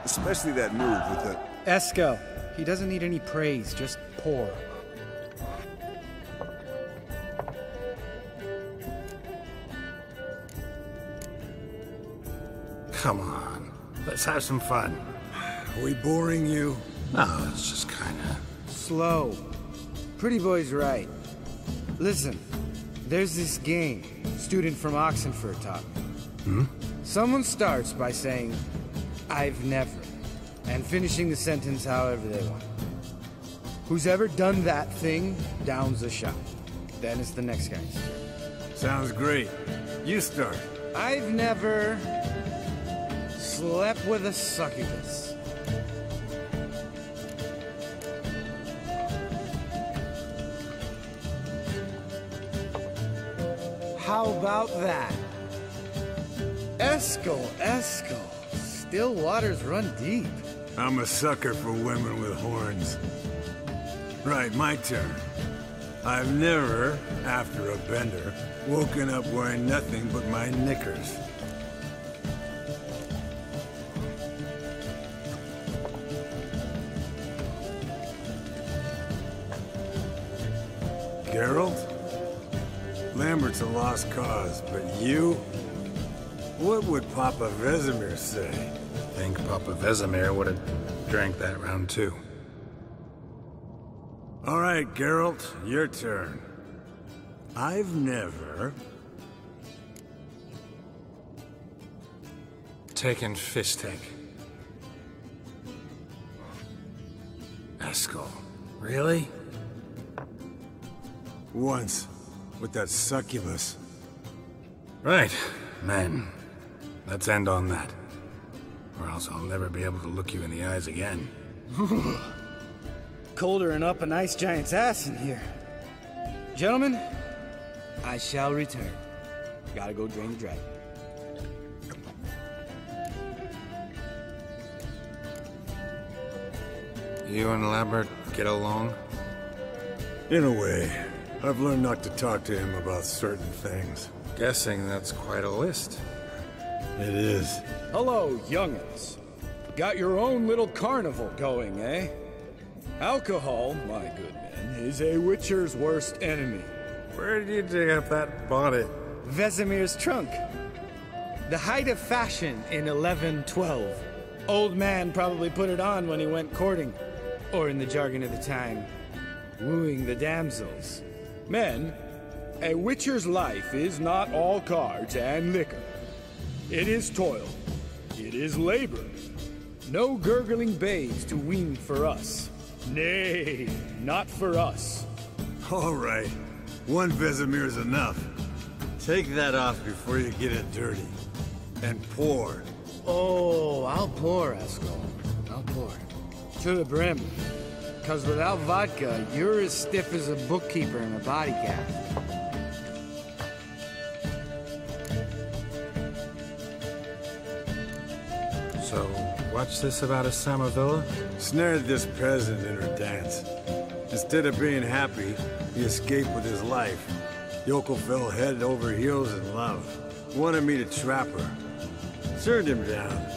Especially that move with the... Eskel. He doesn't need any praise, just pour. Come on, let's have some fun. Are we boring you? No, it's just kinda slow. Pretty boy's right. Listen, there's this game student from Oxenford taught me. Hmm? Someone starts by saying, I've never, and finishing the sentence however they want. Who's ever done that thing downs a shot. Then it's the next guy's turn. Sounds great. You start. I've never slept with a succubus. How about that? Eskel. Still waters run deep. I'm a sucker for women with horns. Right, my turn. I've never, after a bender, woken up wearing nothing but my knickers. Geralt? Lambert's a lost cause, but you? What would Papa Vesemir say? I think Papa Vesemir would have drank that round too. All right, Geralt, your turn. I've never... taken Fistek. Eskel. Really? Once, with that succubus. Right, men. Let's end on that. Or else I'll never be able to look you in the eyes again. Colder and up an ice giant's ass in here. Gentlemen, I shall return. Gotta go drain the dragon. You and Lambert get along? In a way. I've learned not to talk to him about certain things. Guessing that's quite a list. It is. Hello, young'uns. Got your own little carnival going, eh? Alcohol, my good men, is a witcher's worst enemy. Where did you dig up that bonnet? Vesemir's trunk. The height of fashion in 1112. Old man probably put it on when he went courting. Or in the jargon of the time, wooing the damsels. Men, a witcher's life is not all cards and liquor. It is toil. It is labor. No gurgling babes to wean for us. Nay, not for us. All right. One Vesemir's enough. Take that off before you get it dirty. And pour. Oh, I'll pour, Eskel. I'll pour. To the brim. Because without vodka, you're as stiff as a bookkeeper in a body cast. So, what's this about a Samavilla? Snared this peasant in her dance. Instead of being happy, he escaped with his life. Yoko fell head over heels in love. Wanted me to trap her. Turned him down.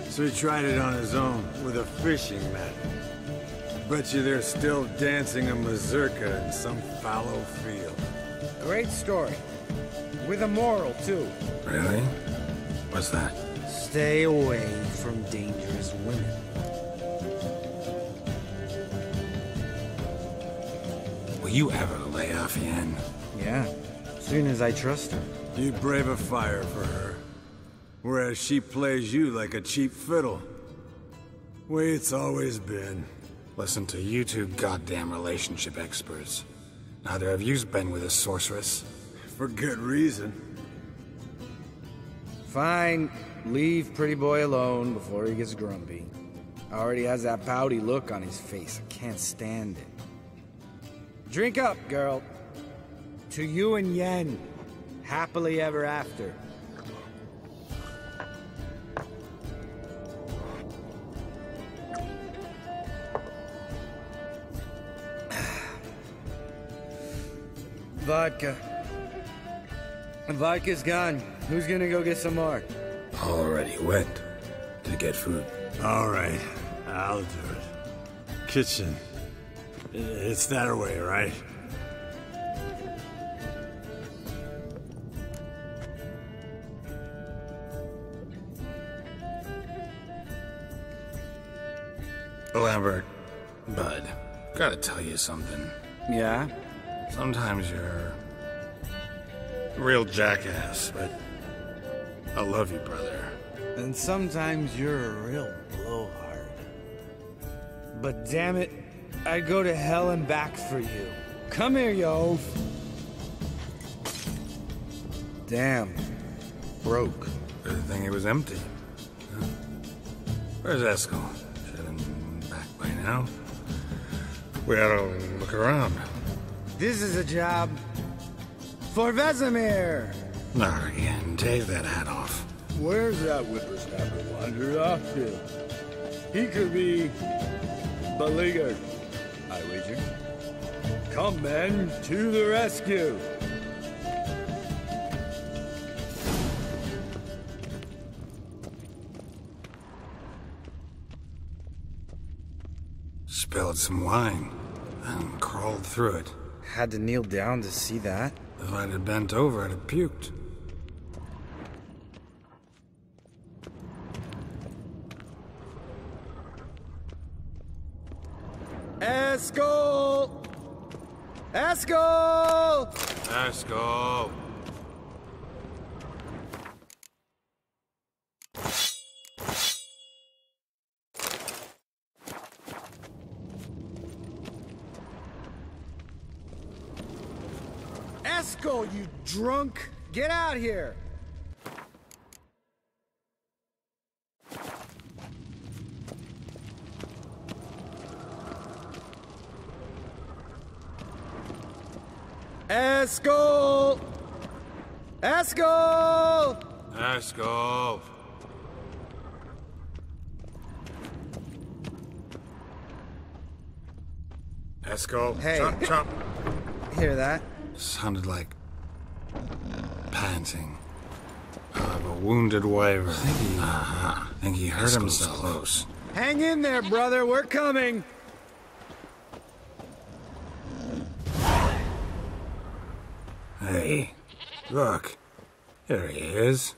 So he tried it on his own with a fishing net. Bet you they're still dancing a mazurka in some fallow field. Great story. With a moral, too. Really? What's that? Stay away from dangerous women. Will you ever lay off Yen? Yeah, soon as I trust her. You brave a fire for her. Whereas she plays you like a cheap fiddle. Way it's always been. Listen to you two goddamn relationship experts. Neither of you's been with a sorceress. For good reason. Fine. Leave pretty boy alone before he gets grumpy. Already has that pouty look on his face. I can't stand it. Drink up, girl. To you and Yen. Happily ever after. Vodka. Vodka's gone. Who's gonna go get some more? Already went to get food. All right, I'll do it. Kitchen. It's that way, right? Lambert, Bud, Gotta tell you something. Yeah? Sometimes you're a real jackass, but I love you, brother. And sometimes you're a real blowhard. But damn it, I'd go to hell and back for you. Come here, you oaf. Damn. Broke. Good thing it was empty. Huh? Where's Eskel? Should have been back by now. We ought to look around. This is a job for Vesemir. Not again. Take that hat off. Where's that whippersnapper wandered off to? He could be beleaguered, I wager. Come, men, to the rescue! Spilled some wine and crawled through it. Had to kneel down to see that. If I'd have bent over, I'd have puked. Eskel! Eskel! Eskel! Eskel, you drunk! Get out here! Eskel! Eskel! Eskel! Eskel! Hey. Chop, chop! Hear that? Sounded like panting of a wounded wyvern. I think he hurt himself. Close. Hang in there, brother. We're coming. Hey, look. Here he is.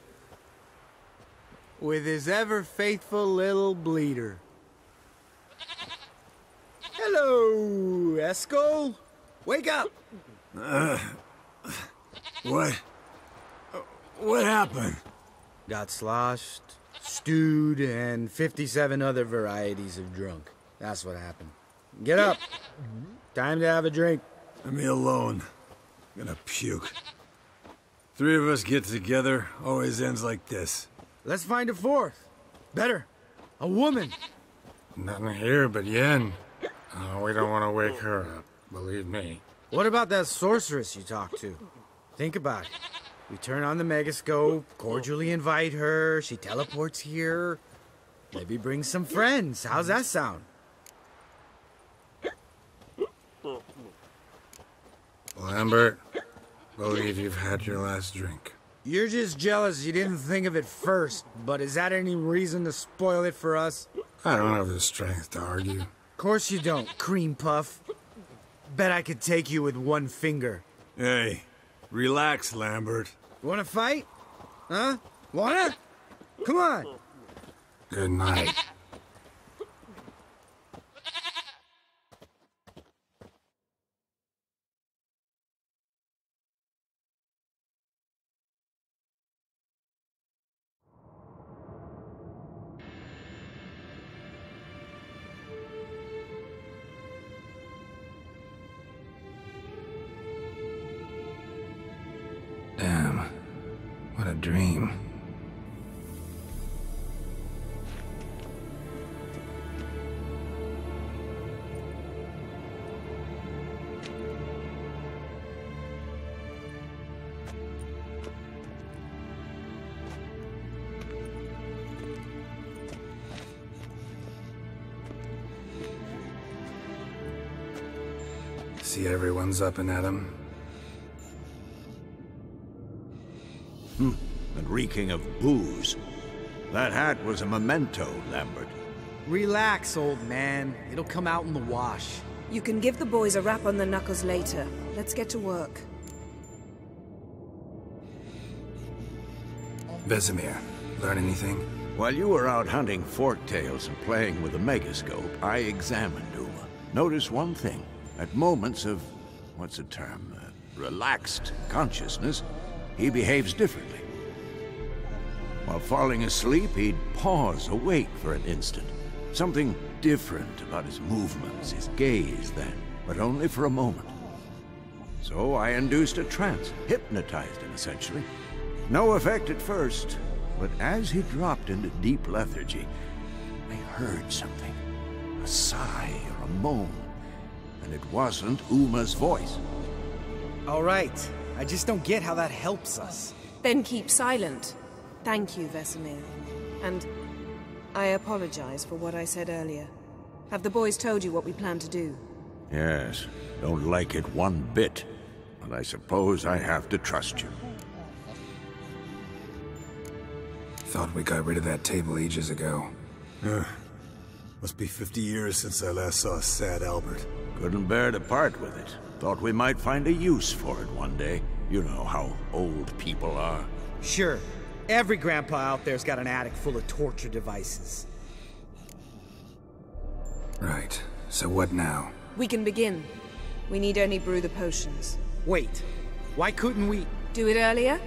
With his ever-faithful little bleeder. Hello, Eskel. Wake up. What happened? Got sloshed, stewed, and 57 other varieties of drunk. That's what happened. Get up. Time to have a drink. Leave me alone. I'm gonna puke. Three of us get together, always ends like this. Let's find a fourth. Better. A woman. Nothing here but Yen. Oh, we don't want to wake her up, believe me. What about that sorceress you talked to? Think about it. We turn on the megascope, cordially invite her, she teleports here. Maybe bring some friends. How's that sound? Lambert, believe you've had your last drink. You're just jealous you didn't think of it first, but is that any reason to spoil it for us? I don't have the strength to argue. Of course you don't, cream puff. Bet I could take you with one finger. Hey, relax, Lambert. Wanna fight? Huh? Wanna? Come on. Good night. Damn, what a dream. See everyone's up and at 'em. And reeking of booze. That hat was a memento, Lambert. Relax, old man. It'll come out in the wash. You can give the boys a rap on the knuckles later. Let's get to work. Vesemir, learn anything? While you were out hunting forktails and playing with the megascope, I examined Uma. notice one thing. At moments of, what's the term, relaxed consciousness, he behaves differently. While falling asleep, he'd pause awake for an instant. Something different about his movements, his gaze then, but only for a moment. So I induced a trance, hypnotized him essentially. No effect at first, but as he dropped into deep lethargy, I heard something. A sigh or a moan. And it wasn't Uma's voice. All right. I just don't get how that helps us. Then keep silent. Thank you, Vesemir. And I apologize for what I said earlier. Have the boys told you what we plan to do? Yes. Don't like it one bit. But I suppose I have to trust you. Thought we got rid of that table ages ago. Must be 50 years since I last saw sad Albert. Couldn't bear to part with it. Thought we might find a use for it one day. You know how old people are. Sure. Every grandpa out there's got an attic full of torture devices. Right. So what now? We can begin. We need only brew the potions. Wait. Why couldn't we... Do it earlier?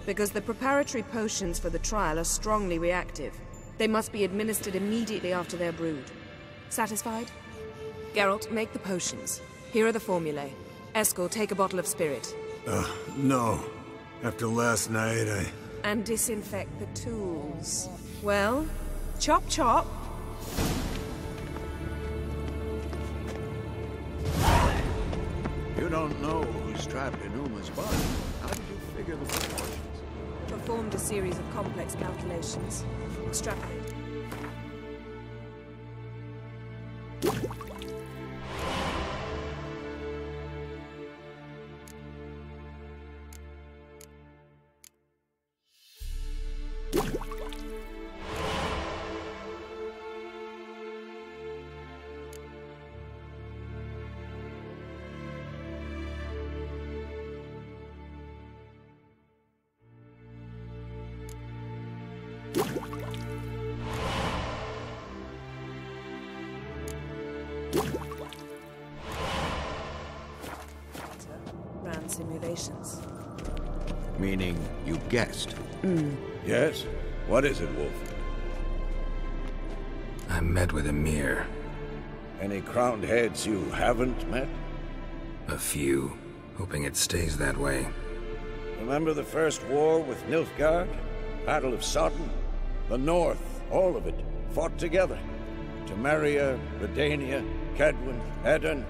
Because the preparatory potions for the trial are strongly reactive. They must be administered immediately after they're brewed. Satisfied? Geralt, make the potions. Here are the formulae. Eskel, take a bottle of spirit. No. After last night, And disinfect the tools. Well, chop chop. You don't know who's trapped in Uma's body. How did you figure the proportions? Performed a series of complex calculations. Extrapolate. Ran simulations. Meaning you guessed? Yes? What is it, Wolf? I met with Emhyr. Any crowned heads you haven't met? A few. Hoping it stays that way. Remember the first war with Nilfgaard? Battle of Sodden? The North, all of it, fought together. Temeria, Redania, Kedwen, Edirn,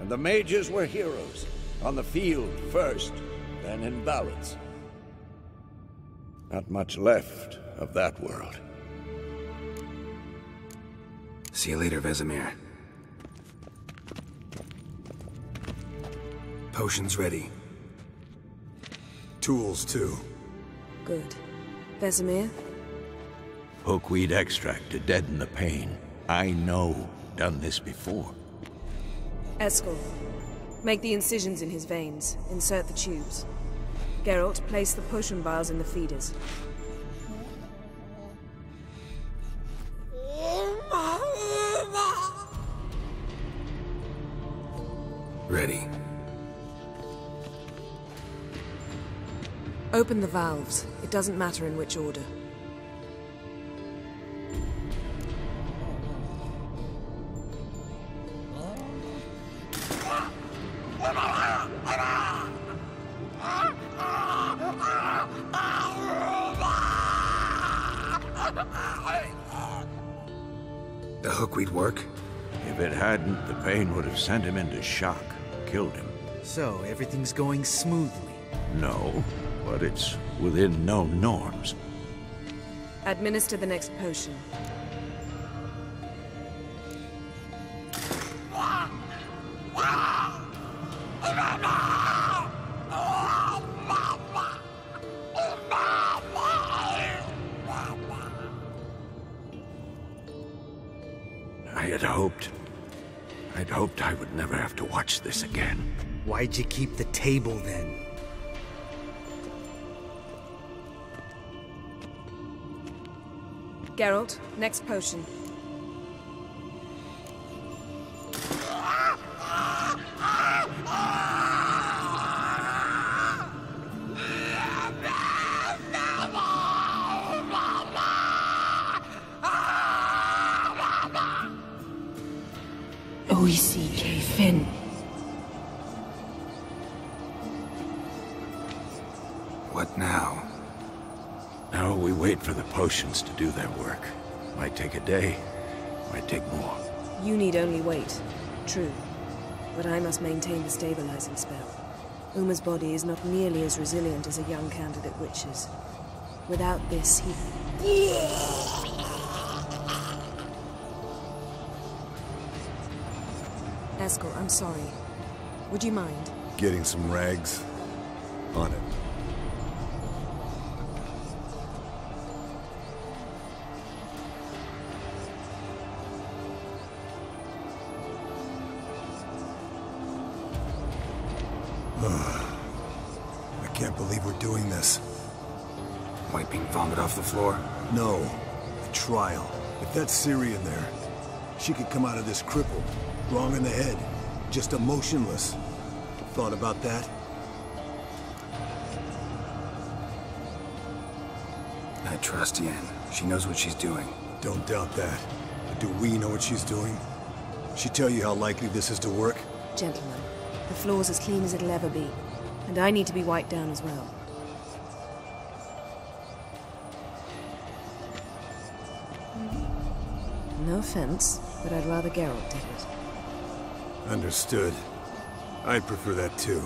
and the mages were heroes. On the field first, then in ballads. Not much left of that world. See you later, Vesemir. Potions ready. tools too. Good. Vesemir? Hookweed extract to deaden the pain. I know. Done this before. Eskel, make the incisions in his veins. Insert the tubes. Geralt, place the potion vials in the feeders. Ready. Open the valves. It doesn't matter in which order. The hookweed work? If it hadn't, the pain would have sent him into shock, killed him. So, everything's going smoothly? No, but it's within known norms. Administer the next potion. I'd hoped I would never have to watch this again. Why'd you keep the table then? Geralt, next potion. Huisi Ke Fin. What now? Now we wait for the potions to do their work. Might take a day, might take more. You need only wait. True. But I must maintain the stabilizing spell. Uma's body is not nearly as resilient as a young candidate witch's. Without this, he... Eskel, I'm sorry. Would you mind? Getting some rags? On it. I can't believe we're doing this. Wiping vomit off the floor? No. The trial. If that's Ciri in there, she could come out of this crippled, wrong in the head, just emotionless. Thought about that? I trust Yen. She knows what she's doing. Don't doubt that. But do we know what she's doing? She tell you how likely this is to work? Gentlemen, the floor's as clean as it'll ever be. And I need to be wiped down as well. No offense, but I'd rather Geralt did it. Understood. I'd prefer that too.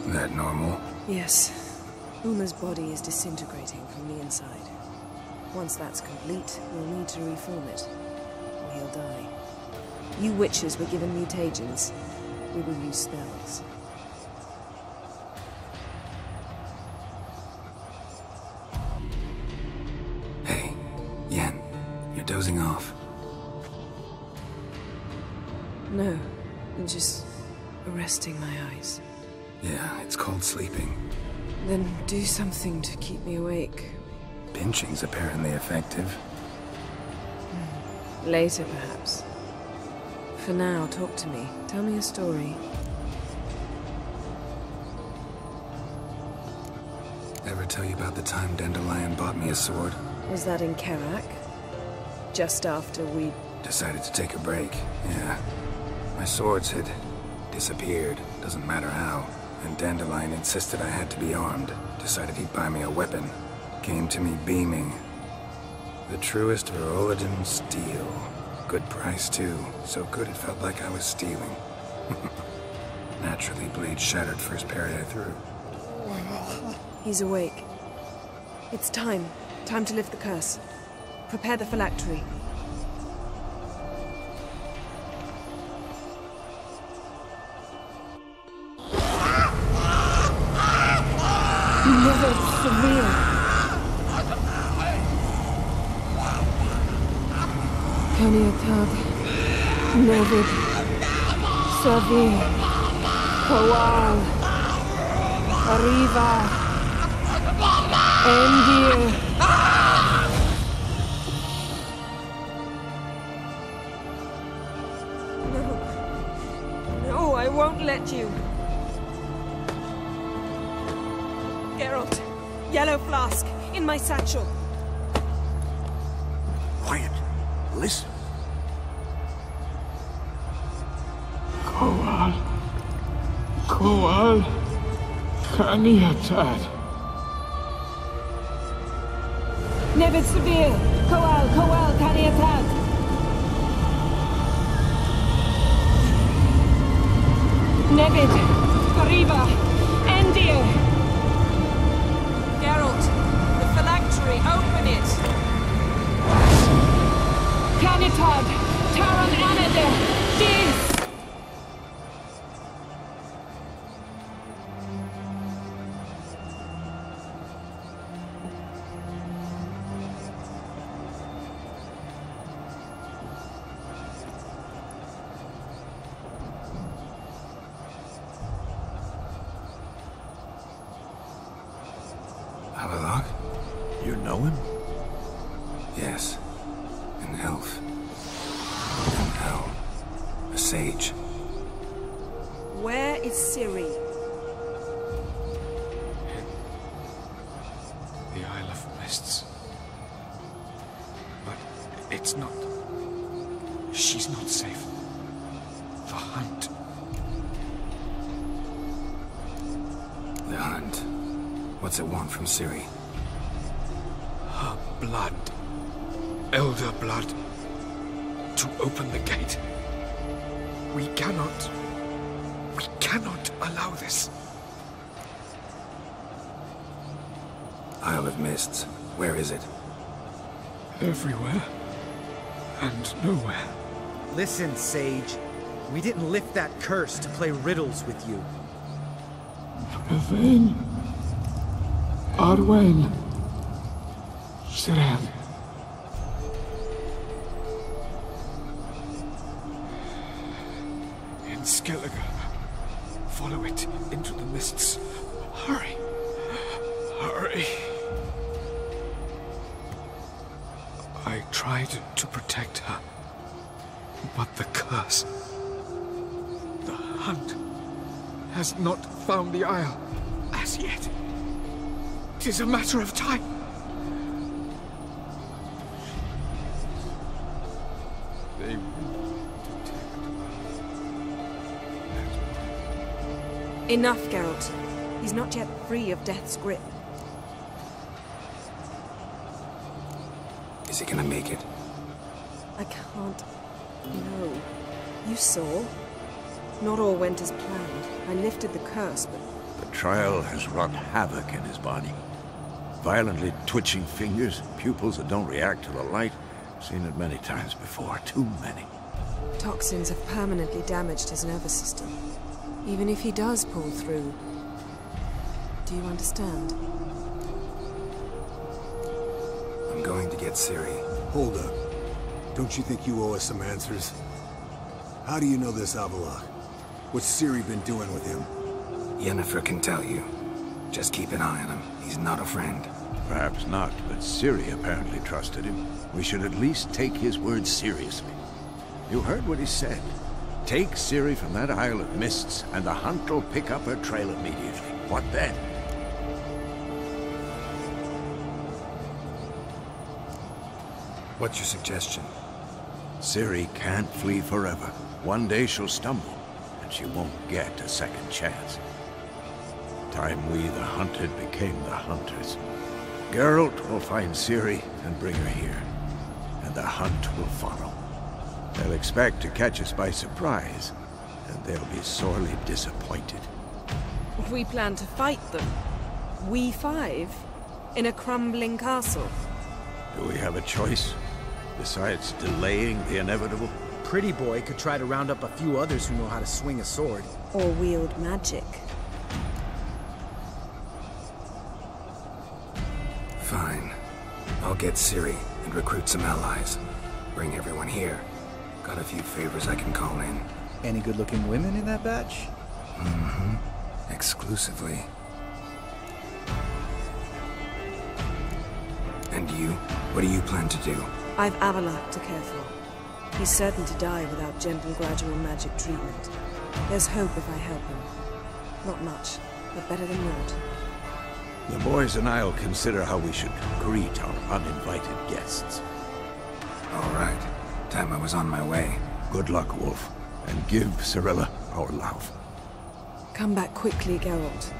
That normal? Yes. Uma's body is disintegrating from the inside. Once that's complete, we'll need to reform it, or he'll die. You witches were given mutagens. We will use spells. Hey, Yen, you're dozing off. No, I'm just arresting my eyes. Yeah, it's called sleeping. Then do something to keep me awake. Pinching's apparently effective. Later, perhaps. For now, talk to me. Tell me a story. Ever tell you about the time Dandelion bought me a sword? Was that in Karak? Just after we... Decided to take a break, yeah. My swords had disappeared, doesn't matter how. And Dandelion insisted I had to be armed. Decided he'd buy me a weapon. Came to me beaming. The truest Verolidan steel. Good price, too. So good it felt like I was stealing. Naturally, blade shattered first parry I threw. He's awake. It's time. Time to lift the curse. Prepare the phylactery. Never severe. Kaniatad, Nevid, Savi, Kowal, Arriva, Endir. No, I won't let you. Geralt, yellow flask, in my satchel. Quiet. Listen. Kowal. Kowal. Kaniatad. Nevid Severe, Kowal, Kaniatad. Nevid, Arriva, Endir. Geralt, the phylactery, open it! Canitad, Taran Anadir, Dis! Avallac'h? You know him? Yes. An elf. An elf. A sage. Where is Ciri? The Isle of Mists. But it's not... She's not safe. The hunt. The hunt. What's it want from Ciri? Her blood. Elder blood. To open the gate. We cannot allow this. Isle of Mists. Where is it? Everywhere. And nowhere. Listen, Sage. We didn't lift that curse to play riddles with you. Yvain. Arwen. Siren. In Skellige. Follow it into the mists. Hurry. Hurry. I tried to protect her. But the curse... The hunt has not found the Isle as yet. It is a matter of time. They will detect. Enough, Geralt. He's not yet free of death's grip. Is he gonna make it? I can't... No. You saw? Not all went as planned. I lifted the curse, but... The trial has wrought havoc in his body. Violently twitching fingers, pupils that don't react to the light. Seen it many times before, too many. Toxins have permanently damaged his nervous system. Even if he does pull through... Do you understand? I'm going to get Ciri. Hold up. Don't you think you owe us some answers? How do you know this Avallac'h? What's Ciri been doing with him? Yennefer can tell you. Just keep an eye on him. He's not a friend. Perhaps not, but Ciri apparently trusted him. We should at least take his words seriously. You heard what he said. Take Ciri from that Isle of Mists, and the hunt will pick up her trail immediately. What then? What's your suggestion? Ciri can't flee forever. One day she'll stumble, and she won't get a second chance. Time we, the hunted, became the hunters. Geralt will find Ciri and bring her here, and the hunt will follow. They'll expect to catch us by surprise, and they'll be sorely disappointed. We plan to fight them. We five? In a crumbling castle? Do we have a choice? Besides delaying the inevitable? Pretty Boy could try to round up a few others who know how to swing a sword. Or wield magic. Fine. I'll get Ciri and recruit some allies. Bring everyone here. Got a few favors I can call in. Any good-looking women in that batch? Mm-hmm. Exclusively. And you? What do you plan to do? I've Avallac'h to care for. He's certain to die without gentle, gradual magic treatment. There's hope if I help him. Not much, but better than not. The boys and I'll consider how we should greet our uninvited guests. All right. Time I was on my way. Good luck, Wolf. And give Cirilla our love. Come back quickly, Geralt.